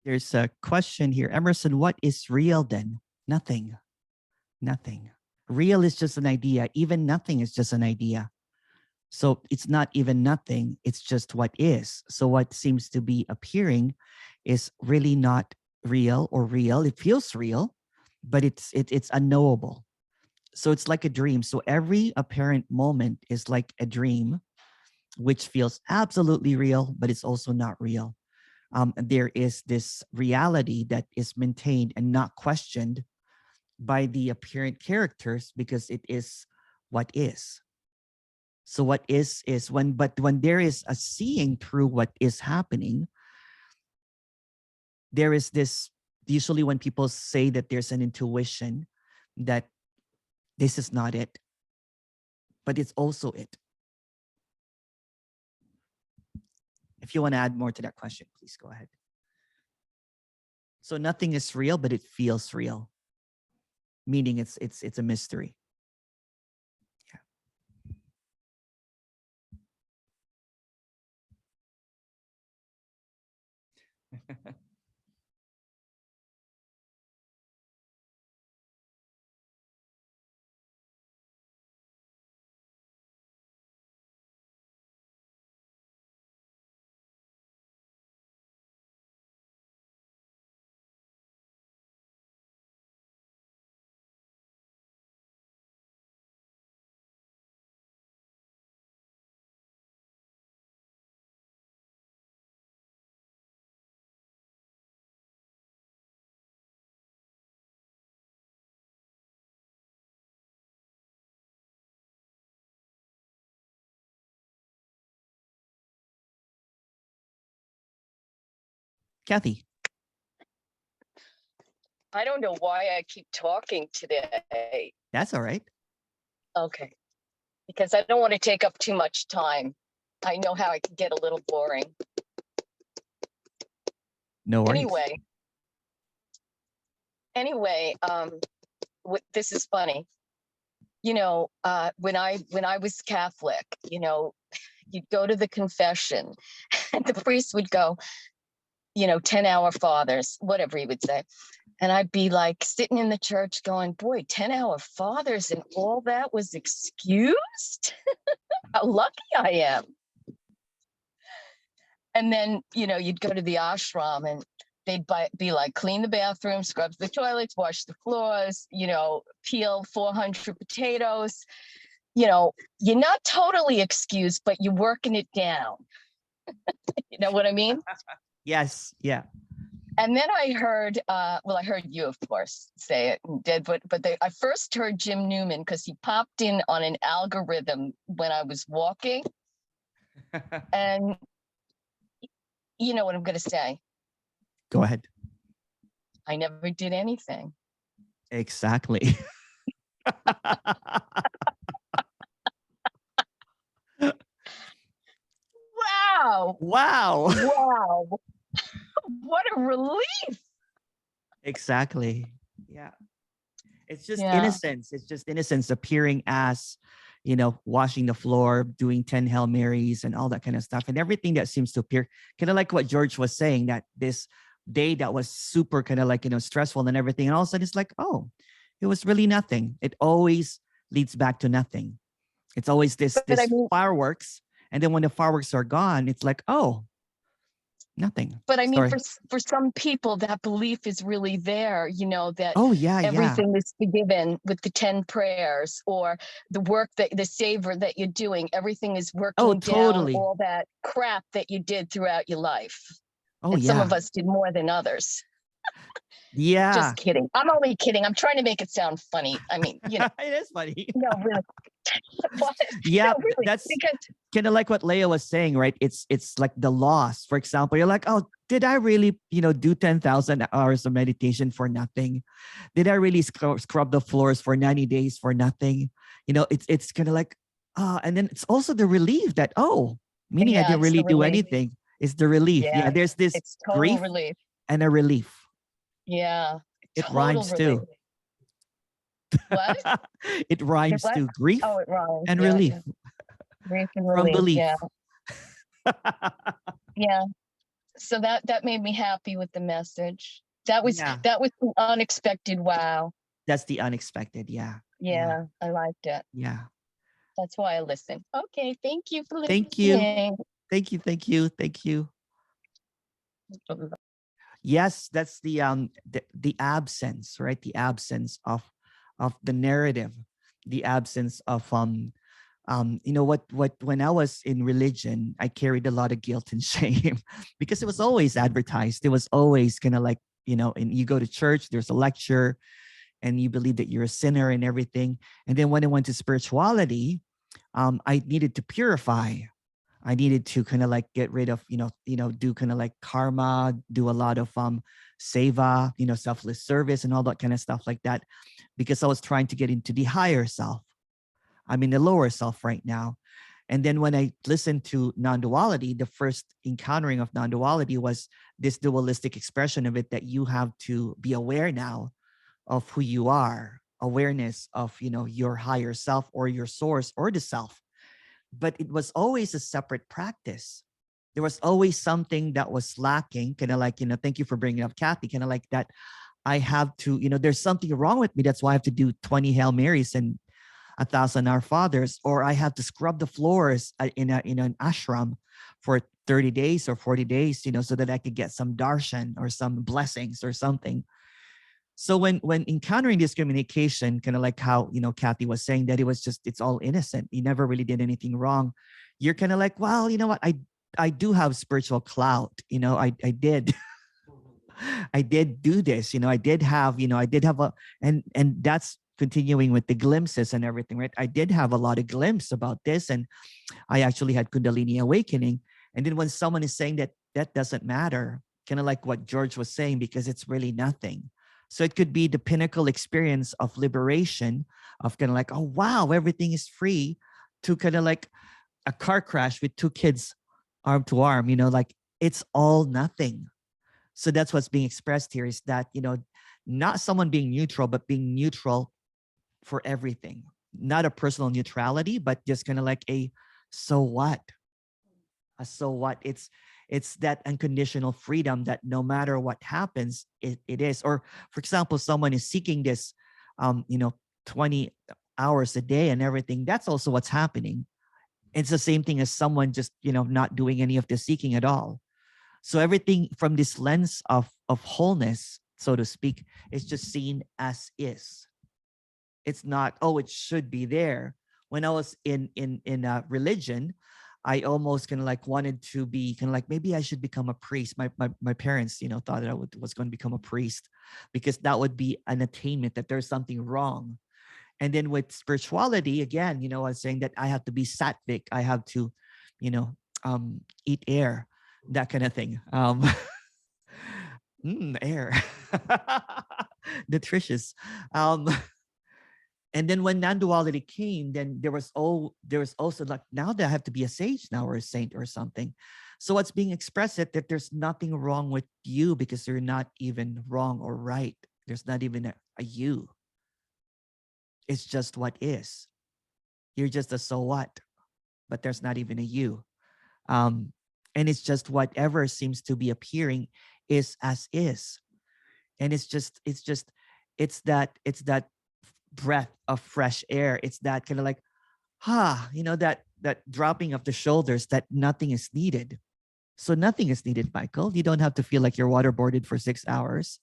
There's a question here. Emerson, what is real then? Nothing. Nothing. Real is just an idea. Even nothing is just an idea. So it's not even nothing. It's just what is. So what seems to be appearing is really not real or real. It feels real, but it's unknowable. So it's like a dream. So every apparent moment is like a dream, which feels absolutely real, but it's also not real. There is this reality that is maintained and not questioned by the apparent characters because it is what is. So what is when, but when there is a seeing through what is happening, there is this, usually when people say that there's an intuition that this is not it, but it's also it. If you want to add more to that question, please go ahead. So nothing is real, but it feels real, meaning it's a mystery. Yeah. Kathy. I don't know why I keep talking today. That's all right. Okay. Because I don't want to take up too much time. I know how it can get a little boring. No worries. Anyway, this is funny. You know, when I was Catholic, you know, you'd go to the confession and the priest would go, you know, 10 Our Fathers, whatever he would say. And I'd be like sitting in the church going, boy, 10 Our Fathers and all that was excused? How lucky I am. And then, you know, you'd go to the ashram and they'd be like, clean the bathroom, scrub the toilets, wash the floors, you know, peel 400 potatoes. You know, you're not totally excused, but you're working it down. You know what I mean? Yes. Yeah. And then I heard, well, I heard you, of course, say it and did, but I first heard Jim Newman because he popped in on an algorithm when I was walking. And you know what I'm going to say? Go ahead. I never did anything. Exactly. Wow. Wow. Wow. What a relief. Exactly. Yeah. It's just Yeah. innocence. It's just innocence appearing as, you know, washing the floor, doing 10 Hail Marys and all that kind of stuff. And everything that seems to appear, kind of like what George was saying, that this day that was super kind of like, you know, stressful and everything. And all of a sudden it's like, oh, it was really nothing. It always leads back to nothing. It's always this But I mean, fireworks. And then when the fireworks are gone, it's like, oh, nothing. but I mean, Sorry. for some people, that belief is really there, you know, that Oh, yeah, everything is forgiven with the 10 prayers, or the work that the savor that you're doing, everything is working totally. down all that crap that you did throughout your life. Oh, and yeah. some of us did more than others. Yeah. Just kidding. I'm only kidding. I'm trying to make it sound funny. I mean, you know. It is funny. No, really. Yeah, no, really, that's because kind of like what Leah was saying, right? It's like the loss. For example, you're like, oh, did I really, you know, do 10,000 hours of meditation for nothing? Did I really scrub the floors for 90 days for nothing? You know, it's kind of like, and then it's also the relief that, oh, meaning I yeah, didn't it's the really do relief. anything. It's the relief. Yeah, Yeah, there's this It's total grief relief. and a relief. Yeah. It Total rhymes relief. too. What? It rhymes what? too. Grief Oh, it rhymes. and Yeah, relief yeah. Grief and from relief. belief. Yeah. Yeah. So that made me happy with the message. That was Yeah. that was an unexpected wow. That's the unexpected. Yeah. Yeah, I liked it. Yeah. That's why I listened. Okay, thank you for listening. Thank you. Thank you. Thank you. Thank you. Yes, that's the absence, right? The absence of the narrative, the absence of you know what when I was in religion, I carried a lot of guilt and shame because it was always advertised. It was always kind of like, you know, and you go to church, there's a lecture and you believe that you're a sinner and everything. And then when I went to spirituality, I needed to purify. I needed to kind of like get rid of, you know, do kind of like karma, do a lot of seva, you know, selfless service and all that kind of stuff like that, because I was trying to get into the higher self. I'm in the lower self right now. And then when I listened to non-duality, the first encountering of non-duality was this dualistic expression of it, that you have to be aware now of who you are, awareness of, you know, your higher self or your source or the self. But it was always a separate practice. There was always something that was lacking, kind of like, you know, thank you for bringing up Kathy, kind of like that. I have to, you know, there's something wrong with me. That's why I have to do 20 Hail Marys and 1,000 Our Fathers, or I have to scrub the floors in an ashram for 30 days or 40 days, you know, so that I could get some darshan or some blessings or something. So when encountering this communication, kind of like how, you know, Kathy was saying that it was just, it's all innocent. You never really did anything wrong. You're kind of like, well, you know what? I do have spiritual clout. You know, I did. I did do this, you know, I did have a, and that's continuing with the glimpses and everything, right? I did have a lot of glimpses about this, and I actually had Kundalini awakening. And then when someone is saying that doesn't matter, kind of like what George was saying, because it's really nothing. So it could be the pinnacle experience of liberation, of kind of like, oh, wow, everything is free, to kind of like a car crash with two kids arm to arm, like it's all nothing. So that's what's being expressed here, is that, not someone being neutral, but being neutral for everything. Not a personal neutrality, but just kind of like a so what? A so what? It's that unconditional freedom that no matter what happens, it is. Or for example, someone is seeking this 20 hours a day and everything. That's also what's happening. It's the same thing as someone just, not doing any of the seeking at all. So everything from this lens of wholeness, so to speak, is just seen as is. It's not, oh, it should be there. When I was in religion, I almost kind of like wanted to be kind of like, maybe I should become a priest. My parents, thought that I was going to become a priest, because that would be an attainment, that there's something wrong. And then with spirituality, again, I was saying that I have to be sattvic. I have to, eat air, that kind of thing. Air, nutritious. And then when non-duality came, then there was also like, now that I have to be a sage now, or a saint or something. So what's being expressed is that there's nothing wrong with you, because you're not even wrong or right. There's not even a you. It's just what is. You're just a so what, but there's not even a you. And it's just whatever seems to be appearing is as is. And it's that breath of fresh air. It's that kind of like, that dropping of the shoulders, that nothing is needed. So nothing is needed, Michael. You don't have to feel like you're waterboarded for 6 hours,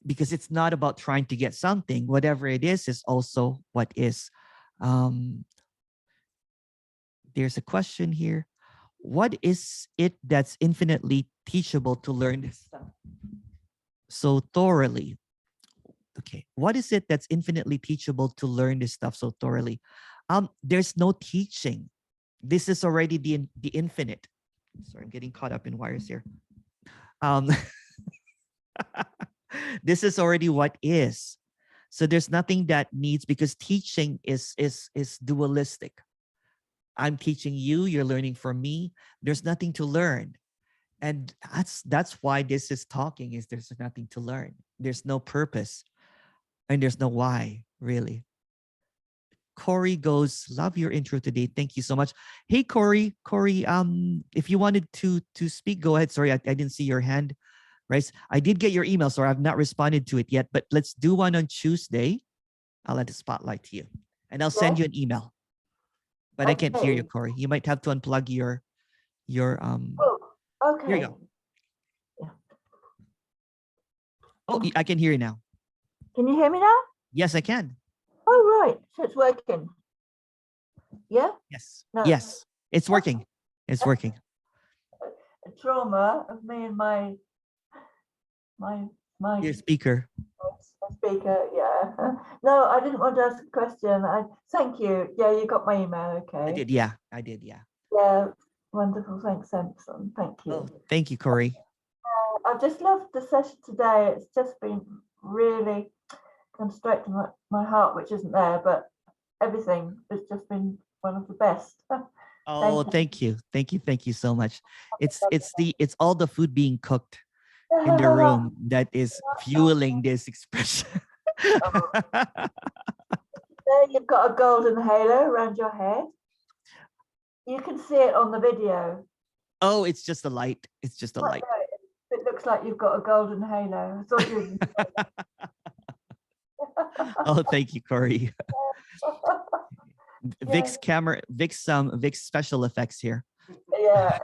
because it's not about trying to get something. Whatever it is also what is. There's a question here. What is it that's infinitely teachable to learn this stuff so thoroughly? Okay, what is it that's infinitely teachable to learn this stuff so thoroughly? There's no teaching. This is already the infinite. Sorry, I'm getting caught up in wires here. This is already what is. So there's nothing that needs, because teaching is dualistic. I'm teaching you, you're learning from me. There's nothing to learn. And that's why this is talking, is there's nothing to learn. There's no purpose. And there's no why, really. Corey goes, love your intro today. Thank you so much. Hey, Corey, if you wanted to speak, go ahead. Sorry, I didn't see your hand. Right? I did get your email, so I've not responded to it yet, but let's do one on Tuesday. I'll add a spotlight to you, and I'll send you an email. But I can't hear you, Corey. You might have to unplug your Oh, okay. Here you go. Yeah. Oh, I can hear you now. Can you hear me now? Yes, I can. Oh, right. So it's working. Yeah? Yes. No. Yes, it's working. It's working. A trauma of me and my Your speaker. speaker. Yeah. No, I didn't want to ask a question. Thank you. Yeah, you got my email. Okay. I did. Yeah, I did. Yeah. Yeah. Wonderful. Thanks, Emerson. Thank you. Oh, thank you, Corey. I've just loved the session today. It's just been really come straight to my heart, which isn't there, but everything has just been one of the best. Oh, thank you. Thank you so much. It's all the food being cooked in the room that is fueling this expression. There you've got a golden halo around your head. You can see it on the video. Oh, it's just a light. It's just a light. It looks like you've got a golden halo. I thought you. Oh, thank you, Corey. Vic's camera, Vic's special effects here. Yeah.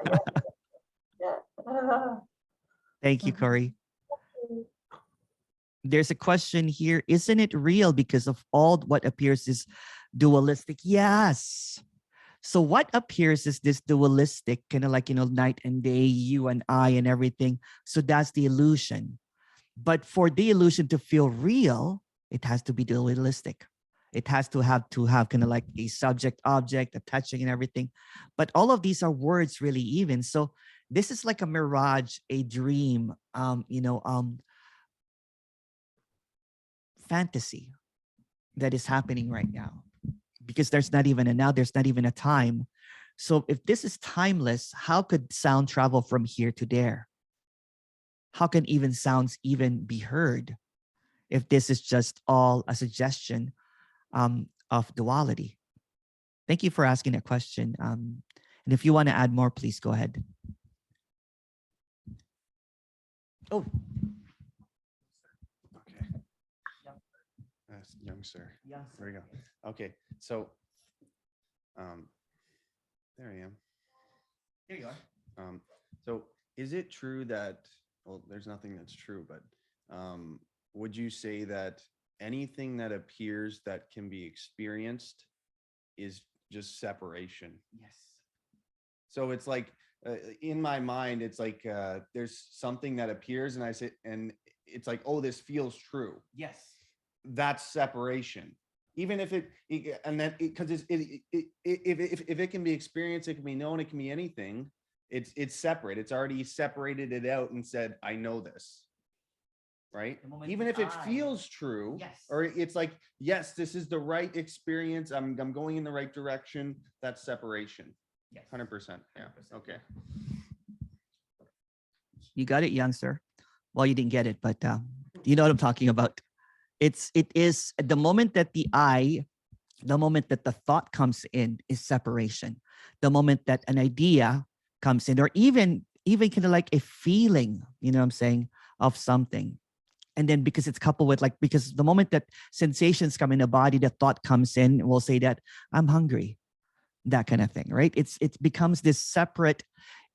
Thank you, Corey. There's a question here. Isn't it real because of all what appears is dualistic? Yes. So what appears is this dualistic, kind of like, night and day, you and I and everything. So that's the illusion. But for the illusion to feel real, it has to be dualistic. It has to have kind of like a subject, object, attaching and everything. But all of these are words really even. So this is like a mirage, a dream, fantasy that is happening right now, because there's not even a now, there's not even a time. So if this is timeless, how could sound travel from here to there? How can even sounds even be heard if this is just all a suggestion of duality? Thank you for asking that question. And if you want to add more, please go ahead. Oh, Okay. Young sir. There we go. Okay. So, there I am. here you are. So is it true that, well, there's nothing that's true, but would you say that anything that appears that can be experienced is just separation? Yes. So it's like, in my mind, it's like there's something that appears and I say, and it's like, oh, this feels true. Yes. That's separation. Even if and then because if it can be experienced, it can be known, it can be anything. It's separate. It's already separated it out and said, I know this. Right? Even if it feels true, yes, or it's like, yes, this is the right experience. I'm going in the right direction. That's separation. yes, 100%. Yeah. 100%. Okay. You got it, young sir. Well, you didn't get it, but you know what I'm talking about. It is at the moment that the moment that the thought comes in is separation. The moment that an idea comes in, or even kind of like a feeling, you know what I'm saying, of something. And then because it's coupled with because the moment that sensations come in the body, the thought comes in, we'll say that I'm hungry, that kind of thing, right? It becomes this separate,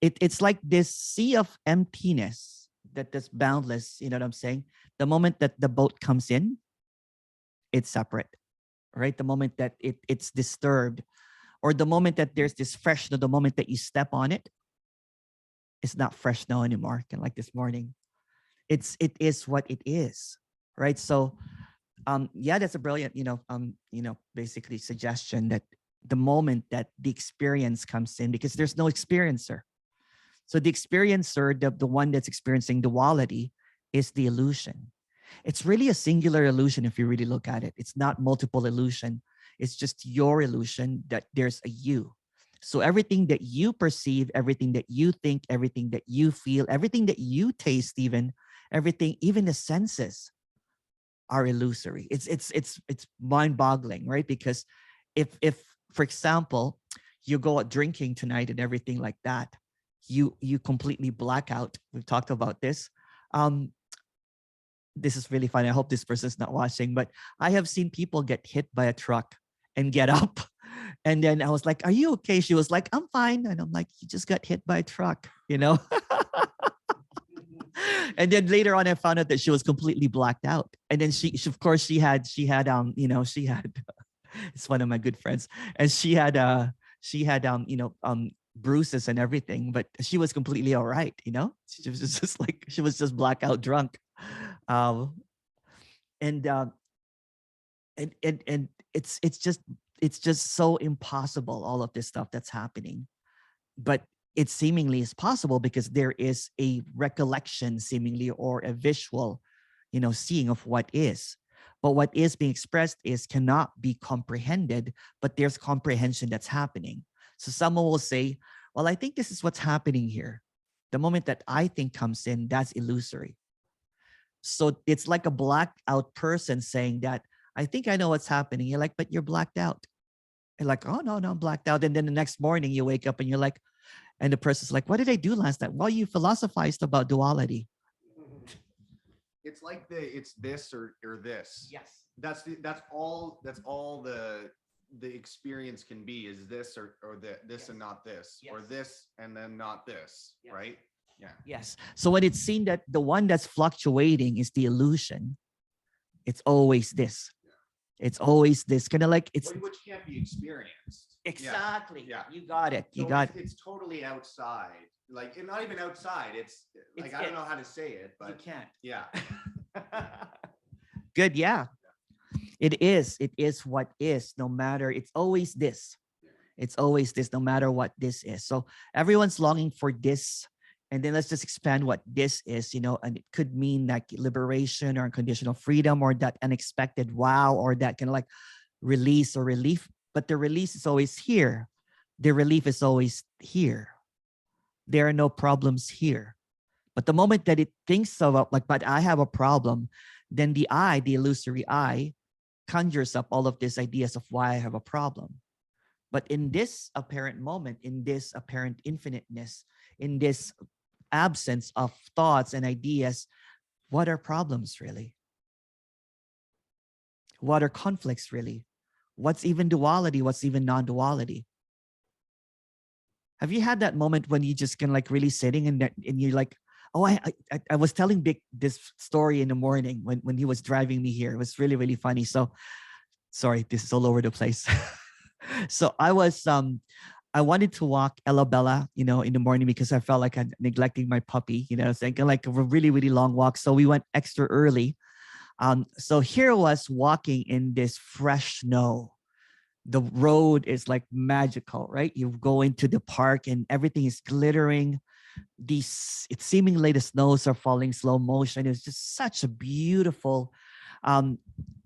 it's like this sea of emptiness that's boundless, you know what I'm saying? The moment that the boat comes in, it's separate, right? The moment that it's disturbed, or the moment that there's this fresh, the moment that you step on it, it's not fresh now anymore. Kind of like this morning. It is what it is, right? So yeah, that's a brilliant, basically suggestion that the moment that the experience comes in, because there's no experiencer. So the experiencer, the one that's experiencing duality, is the illusion. It's really a singular illusion if you really look at it. It's not multiple illusion. It's just your illusion that there's a you. So everything that you perceive, everything that you think, everything that you feel, everything that you taste, even the senses are illusory. It's mind-boggling, right? Because if for example, you go out drinking tonight and everything like that, you completely black out. We've talked about this. This is really funny. I hope this person's not watching, but I have seen people get hit by a truck and get up. And then I was like, are you okay? She was like, I'm fine. And I'm like, you just got hit by a truck, you know? And then later on, I found out that she was completely blacked out. And then she of course, she had, it's one of my good friends. And she had bruises and everything, but she was completely all right, you know? She was just like, she was just blackout drunk. And it's just so impossible, all of this stuff that's happening. But it seemingly is possible because there is a recollection seemingly, or a visual, seeing of what is. But what is being expressed cannot be comprehended, but there's comprehension that's happening. So someone will say, well, I think this is what's happening here. The moment that I think comes in, that's illusory. So it's like a blacked out person saying that, I think I know what's happening. You're like, but you're blacked out. You're like, oh, no, I'm blacked out. And then the next morning you wake up and you're like, and the person's like, what did I do last night? Well, you philosophized about duality. It's like it's this or this. Yes. That's all the experience can be, is this or this, Yes. and not this, Yes. or this and then not this. Yes. Right? Yeah. Yes. So when it's seen that the one that's fluctuating is the illusion, it's always this. It's always this, kind of like it's Which can't be experienced. exactly. Yeah. You got it. You So got it. it's totally outside. Like, and not even outside. It's like, I don't know how to say it, You but can't. yeah. Good. Yeah. It is what is, no matter, it's always this. It's always this, no matter what this is. So everyone's longing for this And then let's just expand what this is, and it could mean like liberation or unconditional freedom or that unexpected wow or that kind of like release or relief. But the release is always here. The relief is always here. There are no problems here. But the moment that it thinks of like, but I have a problem, then the I, the illusory I, conjures up all of these ideas of why I have a problem. But in this apparent moment, in this apparent infiniteness, in this absence of thoughts and ideas, what are problems really? What are conflicts really? What's even duality? What's even non-duality? Have you had that moment when you just can like really sitting and you're like, oh, I was telling Vic this story in the morning when he was driving me here. It was really, really funny. So sorry, this is all over the place. So I wanted to walk Ella Bella, in the morning because I felt like I'm neglecting my puppy, so like a really, really long walk. So we went extra early. So here I was walking in this fresh snow. The road is like magical, right? You go into the park and everything is glittering. It's seemingly the snows are falling slow motion. It's just such a beautiful,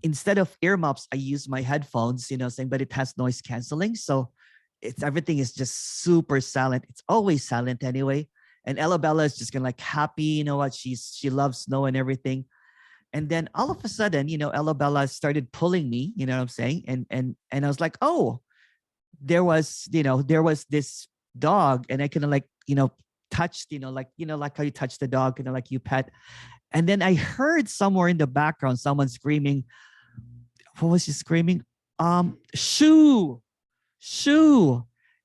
instead of earmuffs, I use my headphones, but it has noise canceling. So everything is just super silent. It's always silent anyway. And Ella Bella is just gonna like happy, what she loves snow and everything. And then all of a sudden, Ella Bella started pulling me, you know what I'm saying? And I was like, oh, there was this dog, and I kind of like, touched, like how you touch the dog, like you pet. And then I heard somewhere in the background, someone screaming. What was she screaming? Shoo.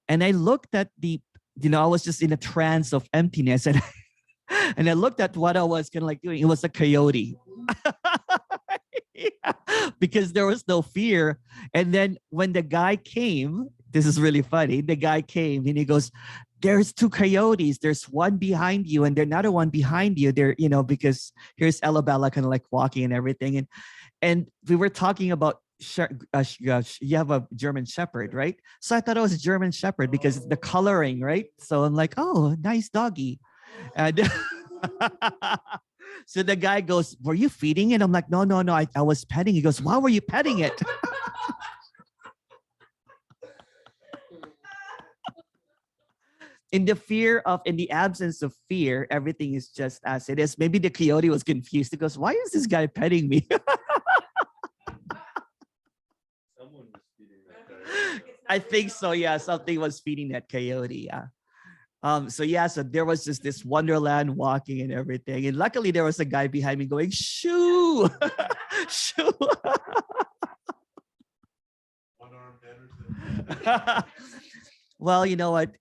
And I looked at I was just in a trance of emptiness, and and I looked at what I was kind of like doing. It was a coyote. Yeah, because there was no fear. And then when the guy came, this is really funny. The guy came and he goes, there's two coyotes. There's one behind you and there's another one behind you. There, because here's Ella Bella kind of like walking and everything. And we were talking about you have a German Shepherd, right? So I thought it was a German Shepherd because the coloring, right? So I'm like, oh, nice doggy. And so the guy goes, were you feeding it? I'm like, no, I was petting. He goes, why were you petting it? In the absence of fear, everything is just as it is. Maybe the coyote was confused. He goes, why is this guy petting me? Someone was feeding that guy. I think so. Yeah, something was feeding that coyote. Yeah. So there was just this wonderland walking and everything. And luckily there was a guy behind me going, shoo, shoo. Well, you know what?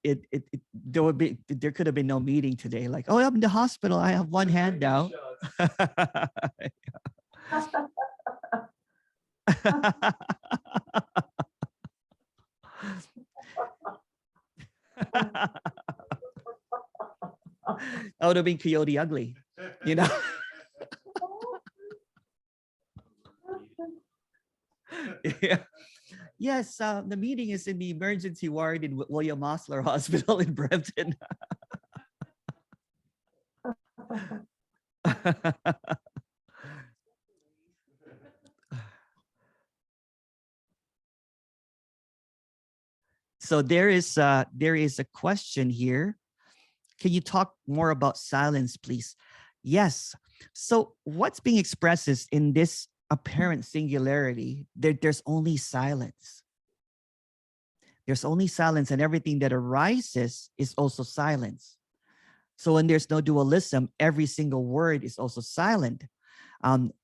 There could have been no meeting today. Like, oh, I'm in the hospital. I have one hand now. That would have been Coyote Ugly, Yeah. Yes, the meeting is in the emergency ward in William Osler Hospital in Brampton. So there is a question here. Can you talk more about silence, please? Yes. So what's being expressed is in this apparent singularity, there's only silence. There's only silence, and everything that arises is also silence. So when there's no dualism, every single word is also silent.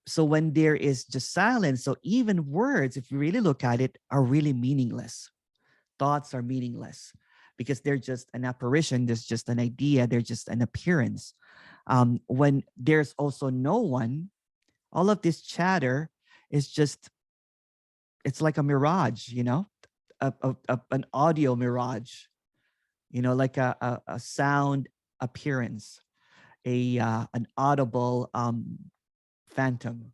So when there is just silence, so even words, if you really look at it, are really meaningless. Thoughts are meaningless because they're just an apparition. There's just an idea. They're just an appearance. When there's also no one, all of this chatter is just, it's like a mirage, an audio mirage, like a sound appearance, an audible phantom.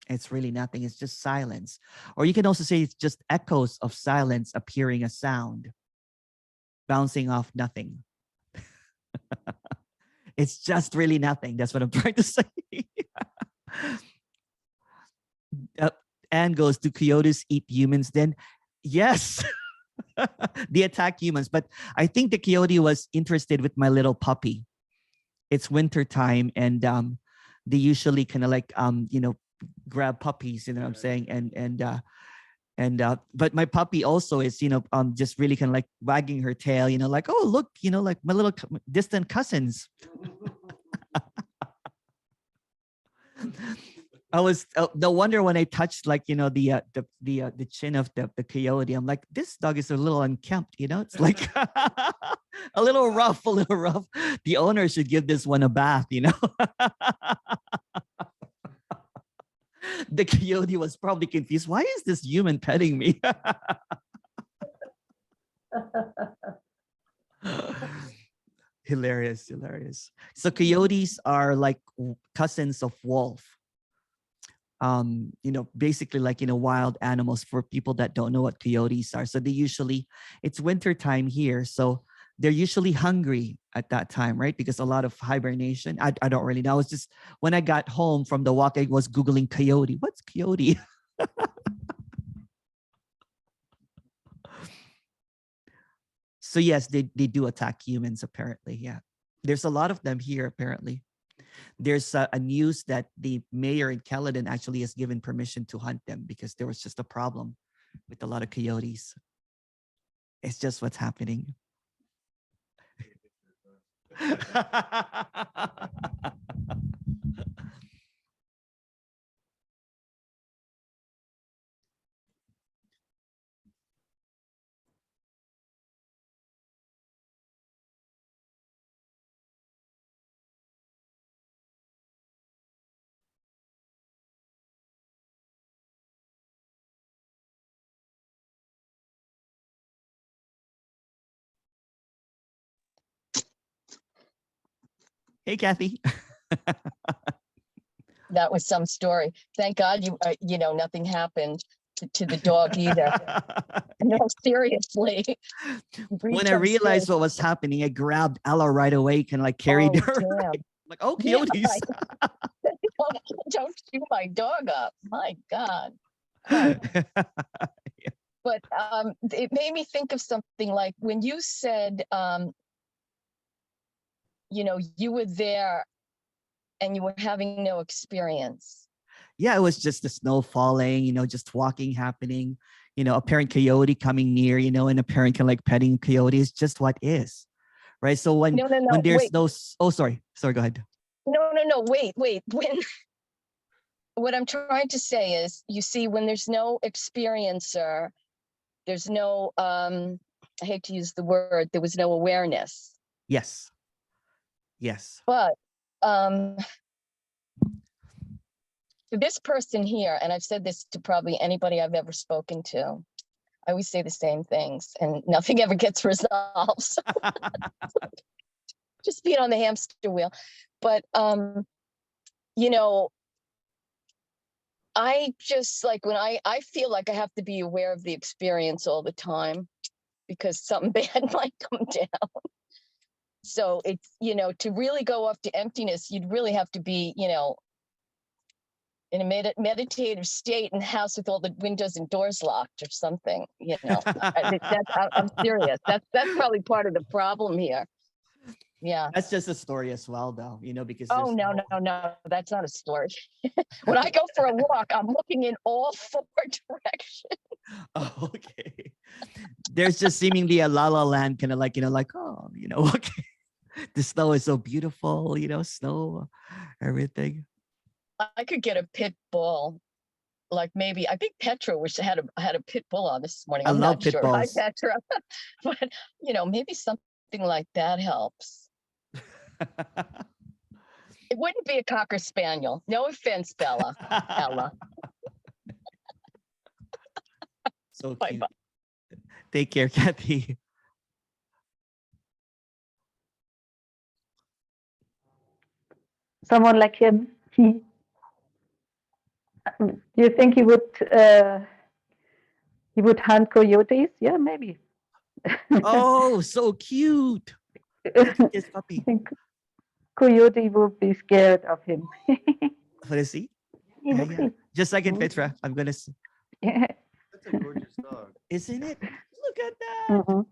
It's really nothing. It's just silence. Or you can also say it's just echoes of silence appearing as sound, bouncing off nothing. It's just really nothing. That's what I'm trying to say. Anne goes, do coyotes eat humans then? Yes. They attack humans. But I think the coyote was interested with my little puppy. It's winter time, and they usually kind of like grab puppies, you know what I'm saying? And but my puppy also is, just really kind of like wagging her tail, like, oh, look, like my little distant cousins. I was no wonder when I touched like the chin of the coyote, I'm like, this dog is a little unkempt, it's like a little rough. The owner should give this one a bath. The coyote was probably confused. Why is this human petting me? Hilarious. So coyotes are like cousins of wolf. Basically like, wild animals for people that don't know what coyotes are. So it's winter time here. So they're usually hungry at that time, right? Because a lot of hibernation. I don't really know. It's just when I got home from the walk, I was Googling coyote. What's coyote? So yes, they do attack humans apparently. Yeah. There's a lot of them here apparently. There's a news that the mayor in Caledon actually has given permission to hunt them because there was just a problem with a lot of coyotes. It's just what's happening. Hey, Kathy. That was some story. Thank God nothing happened to the dog either. No, seriously. When I realized what was happening, I grabbed Ella right away and like carried her. Damn. Like, oh, coyotes. Don't chew my dog up. My God. Huh. But it made me think of something like when you said, you were there and you were having no experience. Yeah, it was just the snow falling, just walking happening, a parent coyote coming near, and a parent can like petting coyote is just what is, right? So when there's wait. no, oh, sorry, go ahead. No, wait. What I'm trying to say is, you see, when there's no experiencer, there's no, I hate to use the word, there was no awareness. Yes. But this person here, and I've said this to probably anybody I've ever spoken to, I always say the same things and nothing ever gets resolved. So just being on the hamster wheel. But, I just like when I feel like I have to be aware of the experience all the time because something bad might come down. So it's, to really go off to emptiness, you'd really have to be, in a meditative state in the house with all the windows and doors locked or something, I'm serious. That's probably part of the problem here. Yeah. That's just a story as well, though, because. Oh, no, that's not a story. When I go for a walk, I'm looking in all four directions. Oh, okay. There's just seemingly a la la land kind of like, oh, okay. The snow is so beautiful, snow, everything. I could get a pit bull. Like maybe, I think Petra had a pit bull on this morning. I'm love not pit sure. bulls. Hi, Petra. But, maybe something like that helps. It wouldn't be a Cocker Spaniel. No offense, Ella. So Bye. cute. Take care, Kathy. Someone like him, do you think he would hunt coyotes? Yeah, maybe. Oh, so cute. This puppy. think Coyote will be scared of him. Let's see. He Yeah, looks yeah. it. Just like in Petra. I'm gonna see. Yeah. That's a gorgeous dog. Isn't it? Look at that. Mhm.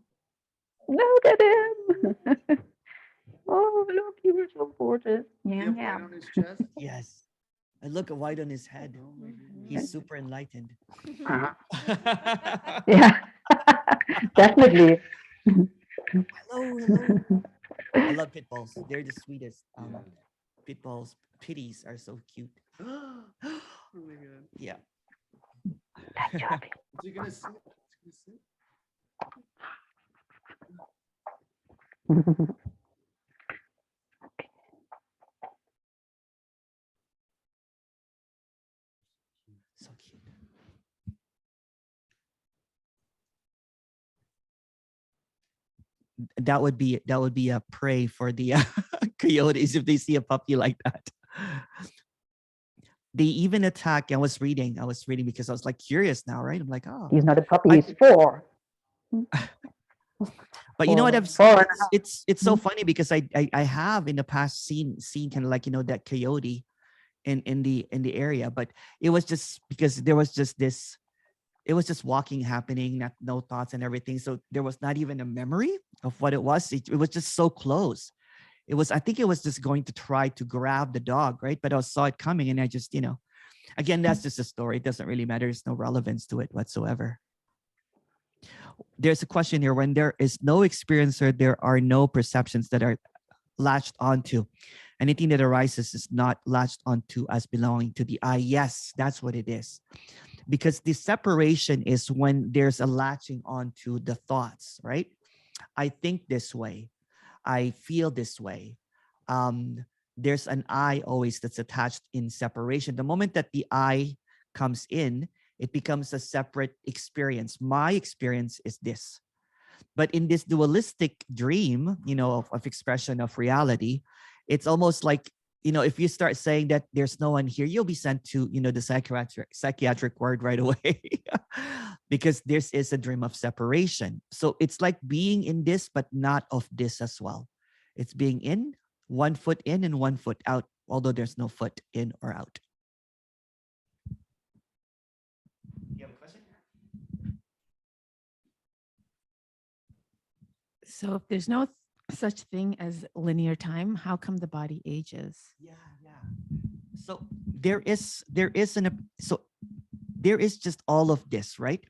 Look at him. Oh, look, he was so gorgeous. Yeah, You have yeah. white on his chest? Yes. And look at white on his head. Oh my goodness. He's super enlightened. Uh-huh. Yeah, definitely. Hello, hello. I love pit bulls. They're the sweetest. Yeah. Pit bulls, pitties are so cute. Oh my god. Yeah. Is he gonna sit? Is he gonna sit? So cute. That would be a prey for the coyotes if they see a puppy like that. They even attack. I was reading because I was like curious now, right? I'm like, oh, He's not a puppy, I- he's 4. but you know what? Four and a half. It's so funny because I have in the past seen kind of like, you know, that coyote in the area, but it was just because there was just this, it was just walking happening, no thoughts and everything. So there was not even a memory of what it was. It was just so close. It was, I think it was just going to try to grab the dog, right? But I saw it coming and I just, you know, again, that's just a story. It doesn't really matter. There's no relevance to it whatsoever. There's a question here. When there is no experiencer, there are no perceptions that are latched onto. Anything that arises is not latched onto as belonging to the I. Yes, that's what it is. Because the separation is when there's a latching onto the thoughts, right? I think this way. I feel this way. There's an I always that's attached in separation. The moment that the I comes in, it becomes a separate experience. My experience is this. But in this dualistic dream, you know, of expression of reality, it's almost like, you know, if you start saying that there's no one here, you'll be sent to, you know, the psychiatric ward right away because this is a dream of separation. So it's like being in this, but not of this as well. It's being in, 1 foot in and 1 foot out, although there's no foot in or out. You have a question? So if there's no such thing as linear time, how come the body ages? Yeah. So there is just all of this, right?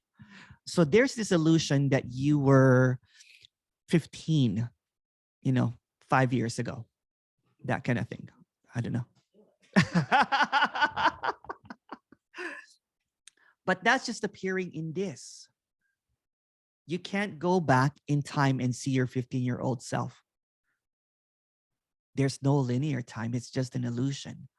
So there's this illusion that you were 15, you know, 5 years ago, that kind of thing. I don't know. But that's just appearing in this. You can't go back in time and see your 15-year-old self. There's no linear time. It's just an illusion.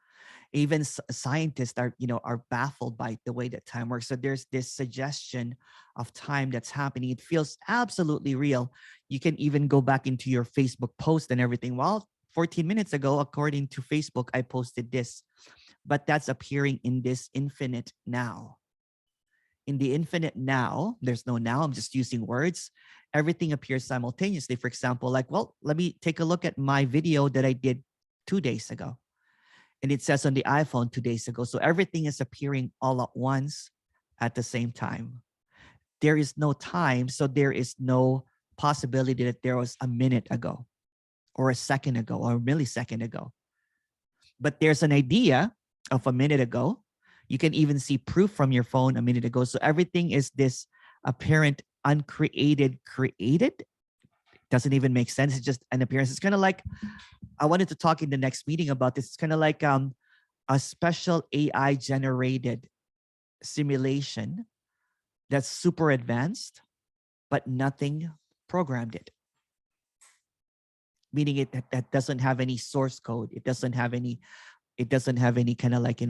Even scientists are baffled by the way that time works. So there's this suggestion of time that's happening. It feels absolutely real. You can even go back into your Facebook post and everything. Well, 14 minutes ago, according to Facebook, I posted this, but that's appearing in this infinite now. In the infinite now, there's no now, I'm just using words. Everything appears simultaneously. For example, like, well, let me take a look at my video that I did 2 days ago. And it says on the iPhone 2 days ago. So everything is appearing all at once at the same time. There is no time. So there is no possibility that there was a minute ago or a second ago or a millisecond ago. But there's an idea of a minute ago. You can even see proof from your phone a minute ago. So everything is this apparent uncreated created. Doesn't even make sense. It's just an appearance. It's kind of like, I wanted to talk in the next meeting about this. It's kind of like a special AI generated simulation that's super advanced, but nothing programmed it. Meaning that doesn't have any source code. It doesn't have any kind of like,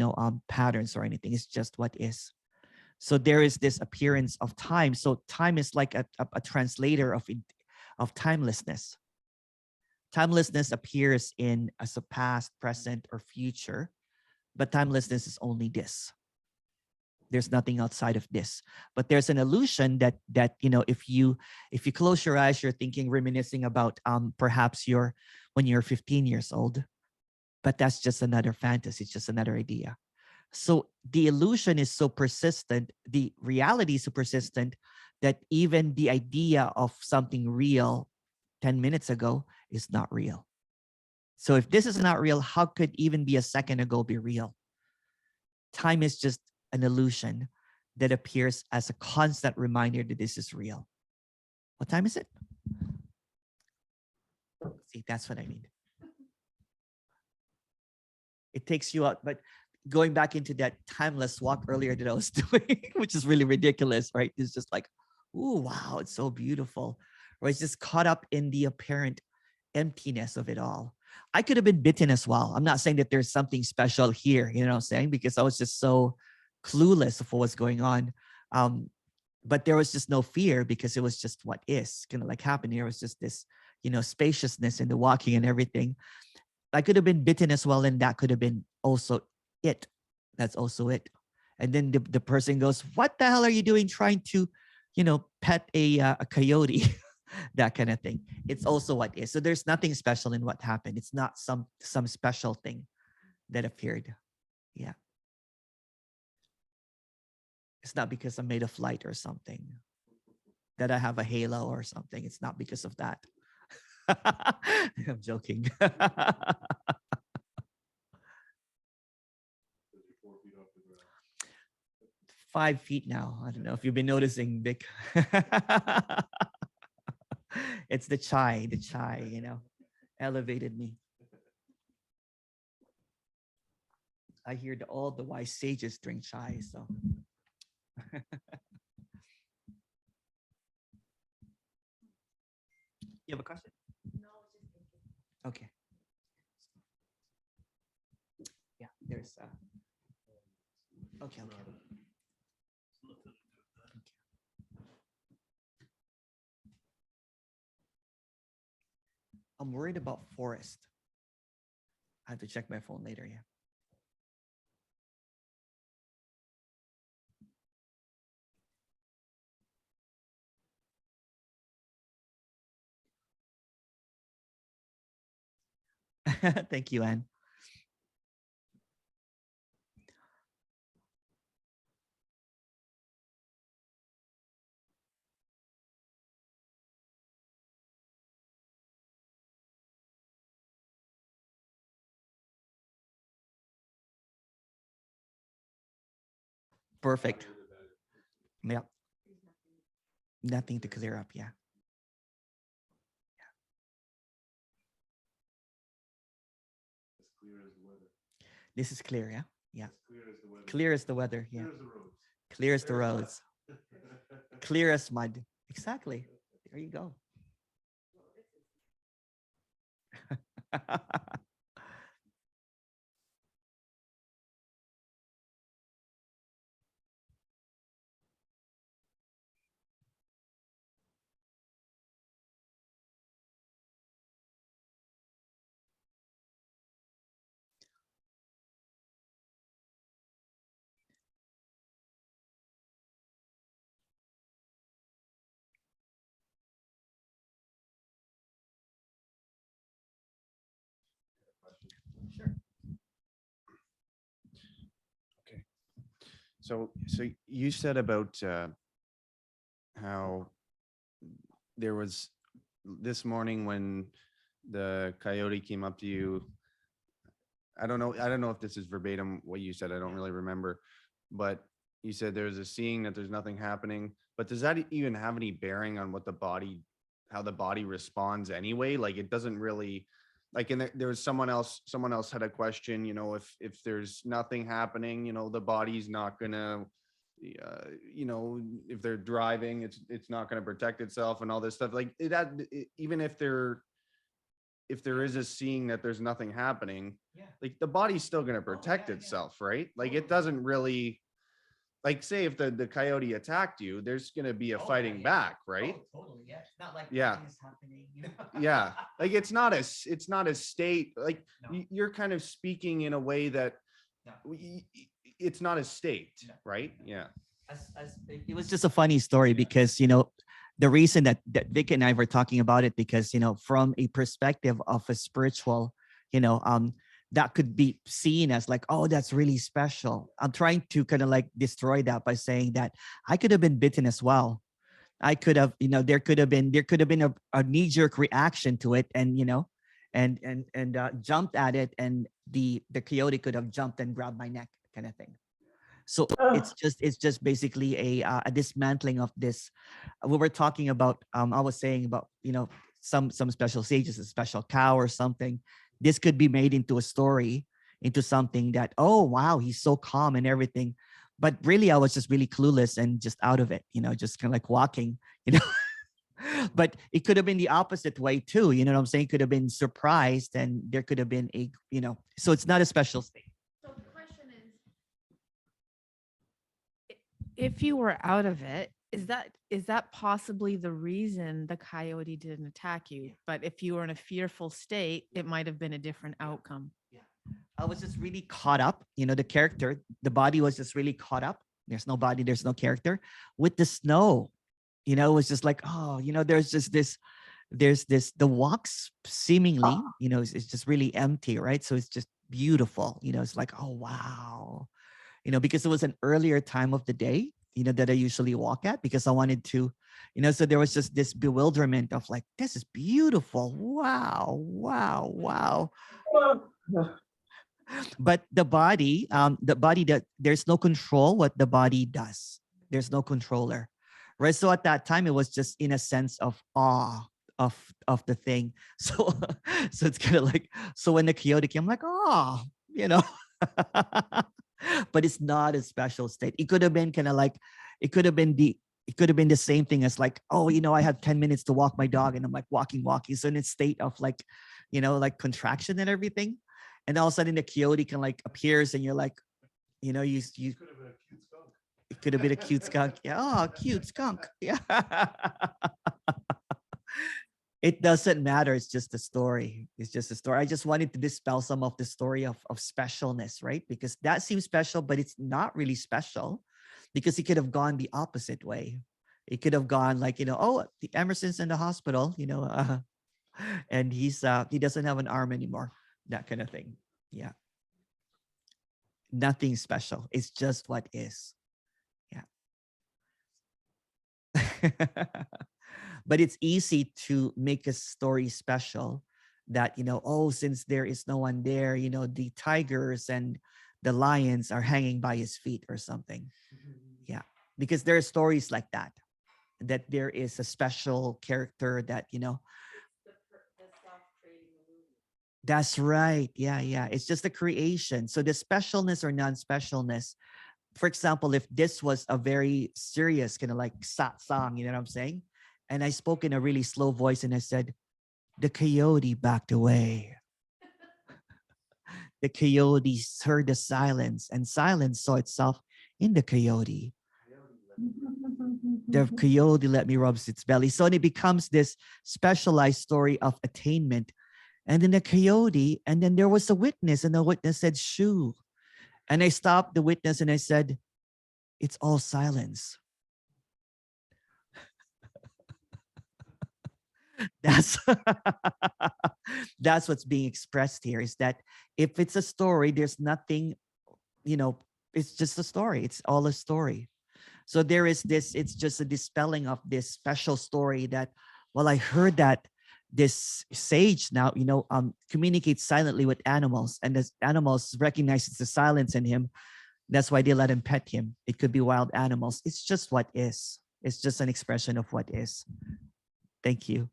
patterns or anything. It's just what is. So there is this appearance of time. So time is like a translator of timelessness. Timelessness appears as a past, present, or future, but timelessness is only this. There's nothing outside of this. But there's an illusion that if you close your eyes, you're thinking, reminiscing about perhaps when you're 15 years old. But that's just another fantasy. It's just another idea. So the illusion is so persistent, the reality is so persistent, that even the idea of something real 10 minutes ago is not real. So if this is not real, how could even be a second ago be real? Time is just an illusion that appears as a constant reminder that this is real. What time is it? See, that's what I mean. It takes you out, but going back into that timeless walk earlier that I was doing, which is really ridiculous, right? It's just like, ooh, wow, it's so beautiful. Or it's just caught up in the apparent emptiness of it all. I could have been bitten as well. I'm not saying that there's something special here, you know what I'm saying? Because I was just so clueless of what was going on. But there was just no fear because it was just what is kind of like happening. There was just this, spaciousness in the walking and everything. I could have been bitten as well, and that could have been also it. That's also it. And then the person goes, "What the hell are you doing trying to, pet a coyote?" That kind of thing. It's also what is. So there's nothing special in what happened. It's not some special thing that appeared. Yeah. It's not because I'm made of light or something, that I have a halo or something. It's not because of that. I'm joking. 5 feet now. I don't know if you've been noticing, Vic. It's the chai, elevated me. I hear all the wise sages drink chai, so. You have a question? No, just thinking. Okay. Yeah, there's okay. I'm worried about forest. I have to check my phone later, yeah. Thank you, Anne. Perfect. Yeah. Nothing to clear up, yeah. This is clear, yeah? Yeah. Clear as the weather, yeah. Clear as the roads. Clear as mud. Exactly. There you go. Sure. Okay. So you said about how there was this morning when the coyote came up to you. I don't know if this is verbatim what you said. I don't really remember, but you said there's a seeing that there's nothing happening. But does that even have any bearing on what how the body responds anyway? Like it doesn't really, like there was someone else had a question, if there's nothing happening, the body's not gonna, if they're driving, it's not gonna protect itself and all this stuff. Like even if there is a seeing that there's nothing happening, Yeah. like the body's still going to protect itself, right? Like it doesn't really, like say if the coyote attacked you, there's going to be a fighting back, right? Totally, yeah. It's not like Yeah. nothing is happening. Yeah. Like it's not a state, like No. you're kind of speaking in a way that No. it's not a state, right? Yeah. It was just a funny story because, the reason that Vic and I were talking about it, because, from a perspective of a spiritual, that could be seen as like, oh, that's really special. I'm trying to kind of like destroy that by saying that I could have been bitten as well. I could have, there could have been a knee-jerk reaction to it, and jumped at it, and the coyote could have jumped and grabbed my neck, kind of thing. So it's just basically a dismantling of this. We were talking about, I was saying about, some special sages, a special cow or something. This could be made into a story, into something that, oh wow, he's so calm and everything. But really, I was just really clueless and just out of it, just kind of like walking, But it could have been the opposite way too. You know what I'm saying? Could have been surprised, and there could have been a, so it's not a special state. So the question is, if you were out of it, is that possibly the reason the coyote didn't attack you? But if you were in a fearful state, it might have been a different outcome. I was just really caught up, the character, the body was just really caught up. There's no body, there's no character with the snow. It was just like, oh, there's the walks seemingly, it's just really empty, right? So it's just beautiful, it's like, oh, wow. Because it was an earlier time of the day, that I usually walk at, because I wanted to, so there was just this bewilderment of like, this is beautiful. Wow, wow, wow. But the body, that there's no control what the body does. There's no controller, right? So at that time, it was just in a sense of awe of the thing. So so it's kind of like, so when the coyote came, I'm like, oh, but it's not a special state. It could have been kind of like, it could have been the same thing as like, oh, I have 10 minutes to walk my dog, and I'm like walking. So in a state of like, like contraction and everything. And all of a sudden the coyote can like appears, and you're like, you Could have been a cute skunk. it could have been a cute skunk. Yeah, oh, cute skunk. Yeah. It doesn't matter. It's just a story. It's just a story. I just wanted to dispel some of the story of specialness, right? Because that seems special, but it's not really special, because it could have gone the opposite way. It could have gone like, oh, the Emerson's in the hospital, and he doesn't have an arm anymore. That kind of thing. Yeah. Nothing special. It's just what is. Yeah. But it's easy to make a story special that, oh, since there is no one there, the tigers and the lions are hanging by his feet or something. Yeah. Because there are stories like that there is a special character that, That's right. Yeah, yeah. It's just a creation. So the specialness or non-specialness, for example, if this was a very serious kind of like satsang, you know what I'm saying? And I spoke in a really slow voice and I said, the coyote backed away. The coyote heard the silence, and silence saw itself in the coyote. The coyote let me rub its belly. So it becomes this specialized story of attainment. And then the coyote, and then there was a witness, and the witness said, shoo. And I stopped the witness and I said, it's all silence. That's that's what's being expressed here, is that if it's a story, there's nothing, it's just a story. It's all a story. So there is this, it's just a dispelling of this special story that, well, I heard that this sage now, communicates silently with animals, and the animals recognizes the silence in him. That's why they let him pet him. It could be wild animals. It's just what is. It's just an expression of what is. Thank you.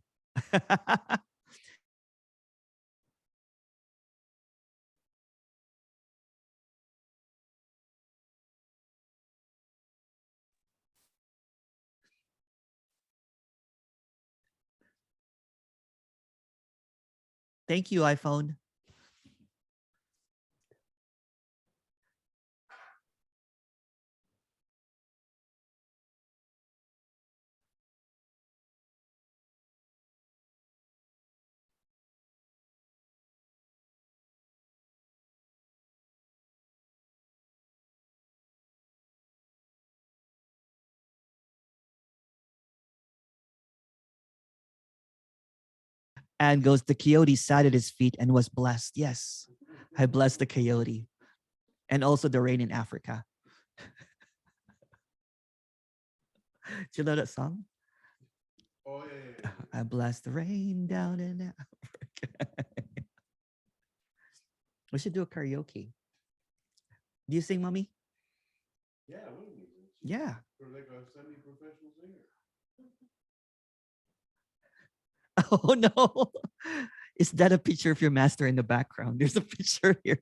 Thank you, iPhone. And goes, the coyote sat at his feet and was blessed. Yes, I blessed the coyote. And also the rain in Africa. Do you know that song? Oh, yeah. I bless the rain down in Africa. We should do a karaoke. Do you sing, Mommy? Yeah, what do you mean? Yeah. For like a semi-professional singer. Oh no. Is that a picture of your master in the background? There's a picture here.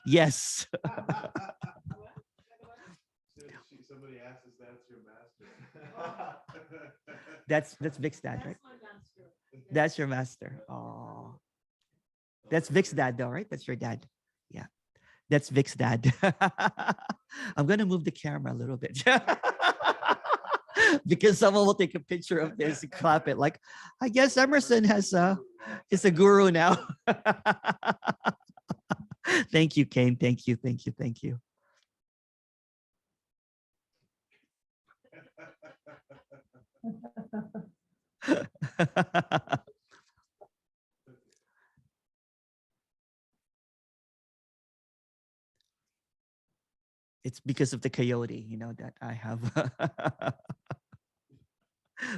Yes. Somebody asked if that's your master. That's Vic's dad, right? That's your master. Oh. That's Vic's dad though, right? That's your dad. Yeah. That's Vic's dad. I'm gonna move the camera a little bit. Because someone will take a picture of this and clap it. Like, I guess Emerson is a guru now. Thank you, Kane. Thank you. It's because of the coyote, that I have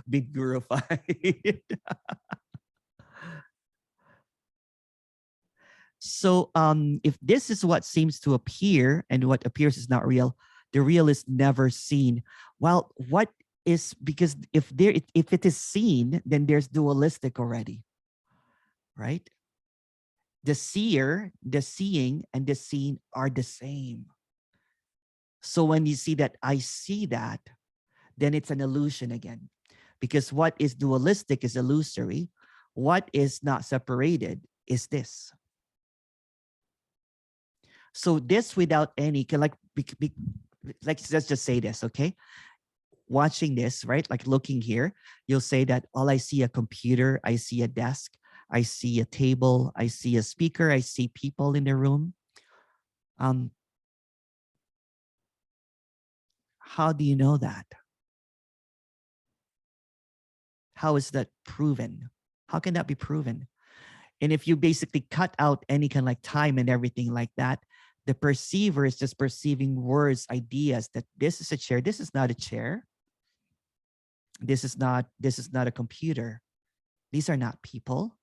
been gurufied. So if this is what seems to appear and what appears is not real, the real is never seen. Well, what is, because if it is seen, then there's dualistic already, right? The seer, the seeing, and the seen are the same. So when you see that I see that, then it's an illusion again. Because what is dualistic is illusory. What is not separated is this. So this without any, let's just say this, okay? Watching this, right? Like looking here, you'll say that all I see a computer, I see a desk, I see a table, I see a speaker, I see people in the room. How do you know that? How is that proven? How can that be proven? And if you basically cut out any kind of like time and everything like that, the perceiver is just perceiving words, ideas that this is a chair. This is not a chair. This is not a computer. These are not people,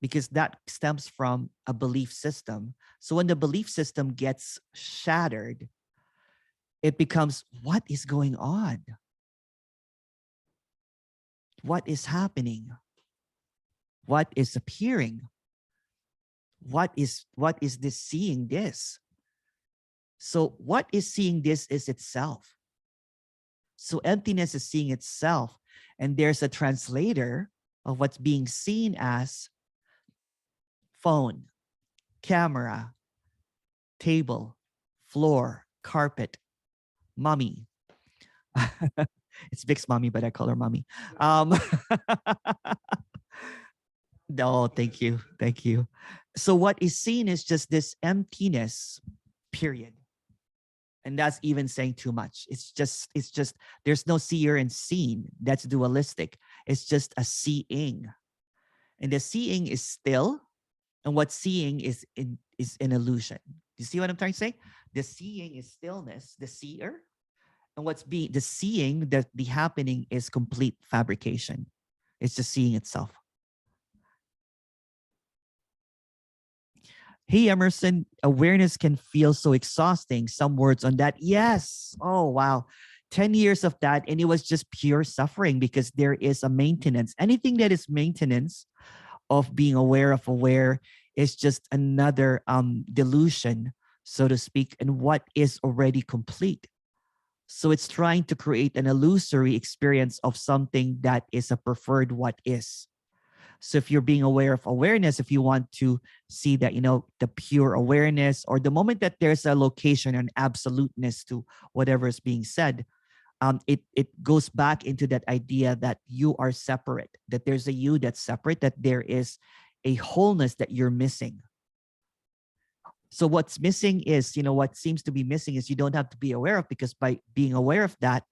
because that stems from a belief system. So when the belief system gets shattered, it becomes, what is going on? What is happening? What is appearing? What is this seeing this? So what is seeing this is itself. So emptiness is seeing itself. And there's a translator of what's being seen as phone, camera, table, floor, carpet, mommy. It's Vic's mommy, but I call her mommy. No, thank you. So what is seen is just this emptiness, period. And that's even saying too much. It's just, there's no seer and seen. That's dualistic. It's just a seeing. And the seeing is still, and what seeing is an illusion. You see what I'm trying to say? The seeing is stillness, the seer. And the seeing, the happening is complete fabrication. It's just seeing itself. Hey, Emerson, awareness can feel so exhausting. Some words on that. Yes. Oh, wow. 10 years of that. And it was just pure suffering, because there is a maintenance. Anything that is maintenance of being aware of aware is just another delusion, so to speak, and what is already complete. So it's trying to create an illusory experience of something that is a preferred what is. So if you're being aware of awareness, if you want to see that, the pure awareness, or the moment that there's a location and absoluteness to whatever is being said, it goes back into that idea that you are separate, that there's a you that's separate, that there is a wholeness that you're missing. So what's missing is, what seems to be missing is you don't have to be aware of, because by being aware of that,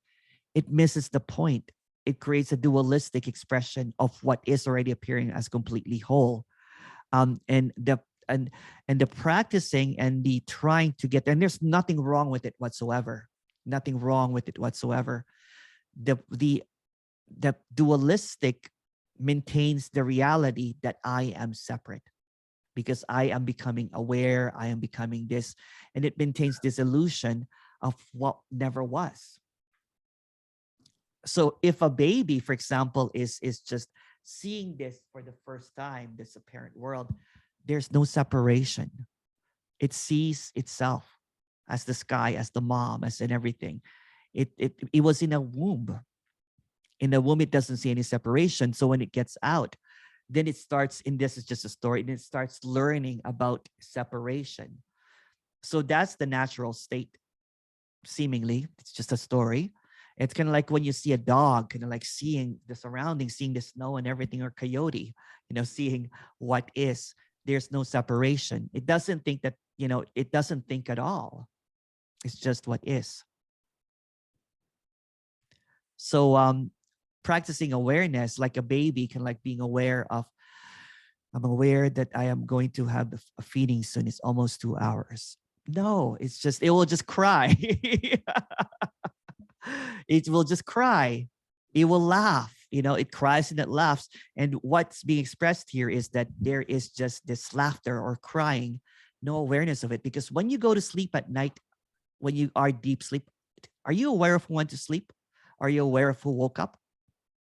it misses the point. it creates a dualistic expression of what is already appearing as completely whole. And the practicing and the trying to get there, and there's nothing wrong with it whatsoever. Nothing wrong with it whatsoever. The dualistic maintains the reality that I am separate, because I am becoming aware, I am becoming this, and it maintains this illusion of what never was. So if a baby, for example, is just seeing this for the first time, this apparent world, there's no separation. It sees itself as the sky, as the mom, as in everything. It was in a womb. In the womb, it doesn't see any separation. So when it gets out, then it starts, and this is just a story, and it starts learning about separation. So that's the natural state, seemingly. It's just a story. It's kind of like when you see a dog, kind of like seeing the surroundings, seeing the snow and everything, or coyote, seeing what is. There's no separation. It doesn't think that, it doesn't think at all. It's just what is. So practicing awareness, like a baby, can like being aware of, I'm aware that I am going to have a feeding soon. It's almost 2 hours. No, it's just, it will just cry. It will just cry. It will laugh. It cries and it laughs. And what's being expressed here is that there is just this laughter or crying, no awareness of it. Because when you go to sleep at night, when you are deep sleep, are you aware of who went to sleep? Are you aware of who woke up?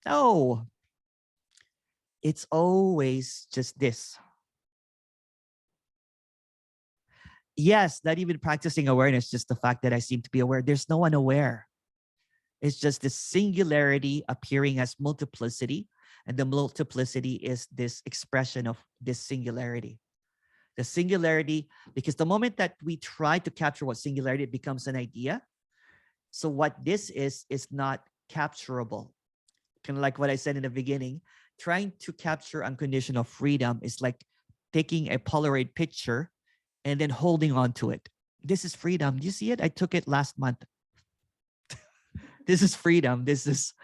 No. It's always just this. Yes, not even practicing awareness, just the fact that I seem to be aware. There's no one aware. It's just this singularity appearing as multiplicity. And the multiplicity is this expression of this singularity. The singularity, because the moment that we try to capture what singularity, it becomes an idea. So what this is not capturable. Kind of like what I said in the beginning, trying to capture unconditional freedom is like taking a Polaroid picture and then holding on to it. This is freedom. Do you see it? I took it last month. This is freedom. This is,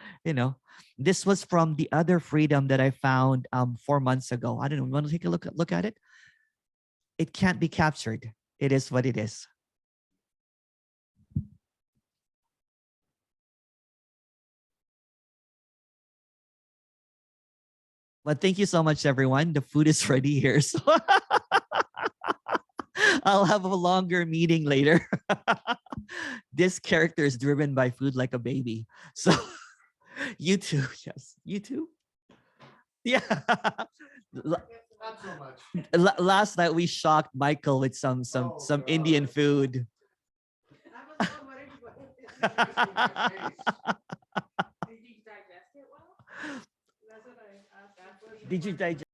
this was from the other freedom that I found 4 months ago. I don't know. You want to take a look at it? It can't be captured. It is what it is. But thank you so much, everyone. The food is ready here. So I'll have a longer meeting later. This character is driven by food like a baby. So you too. Yes. You too. Yeah. Not so much. Last night we shocked Michael with some Indian food. Did you digest it well? That's what I asked. Did you digest?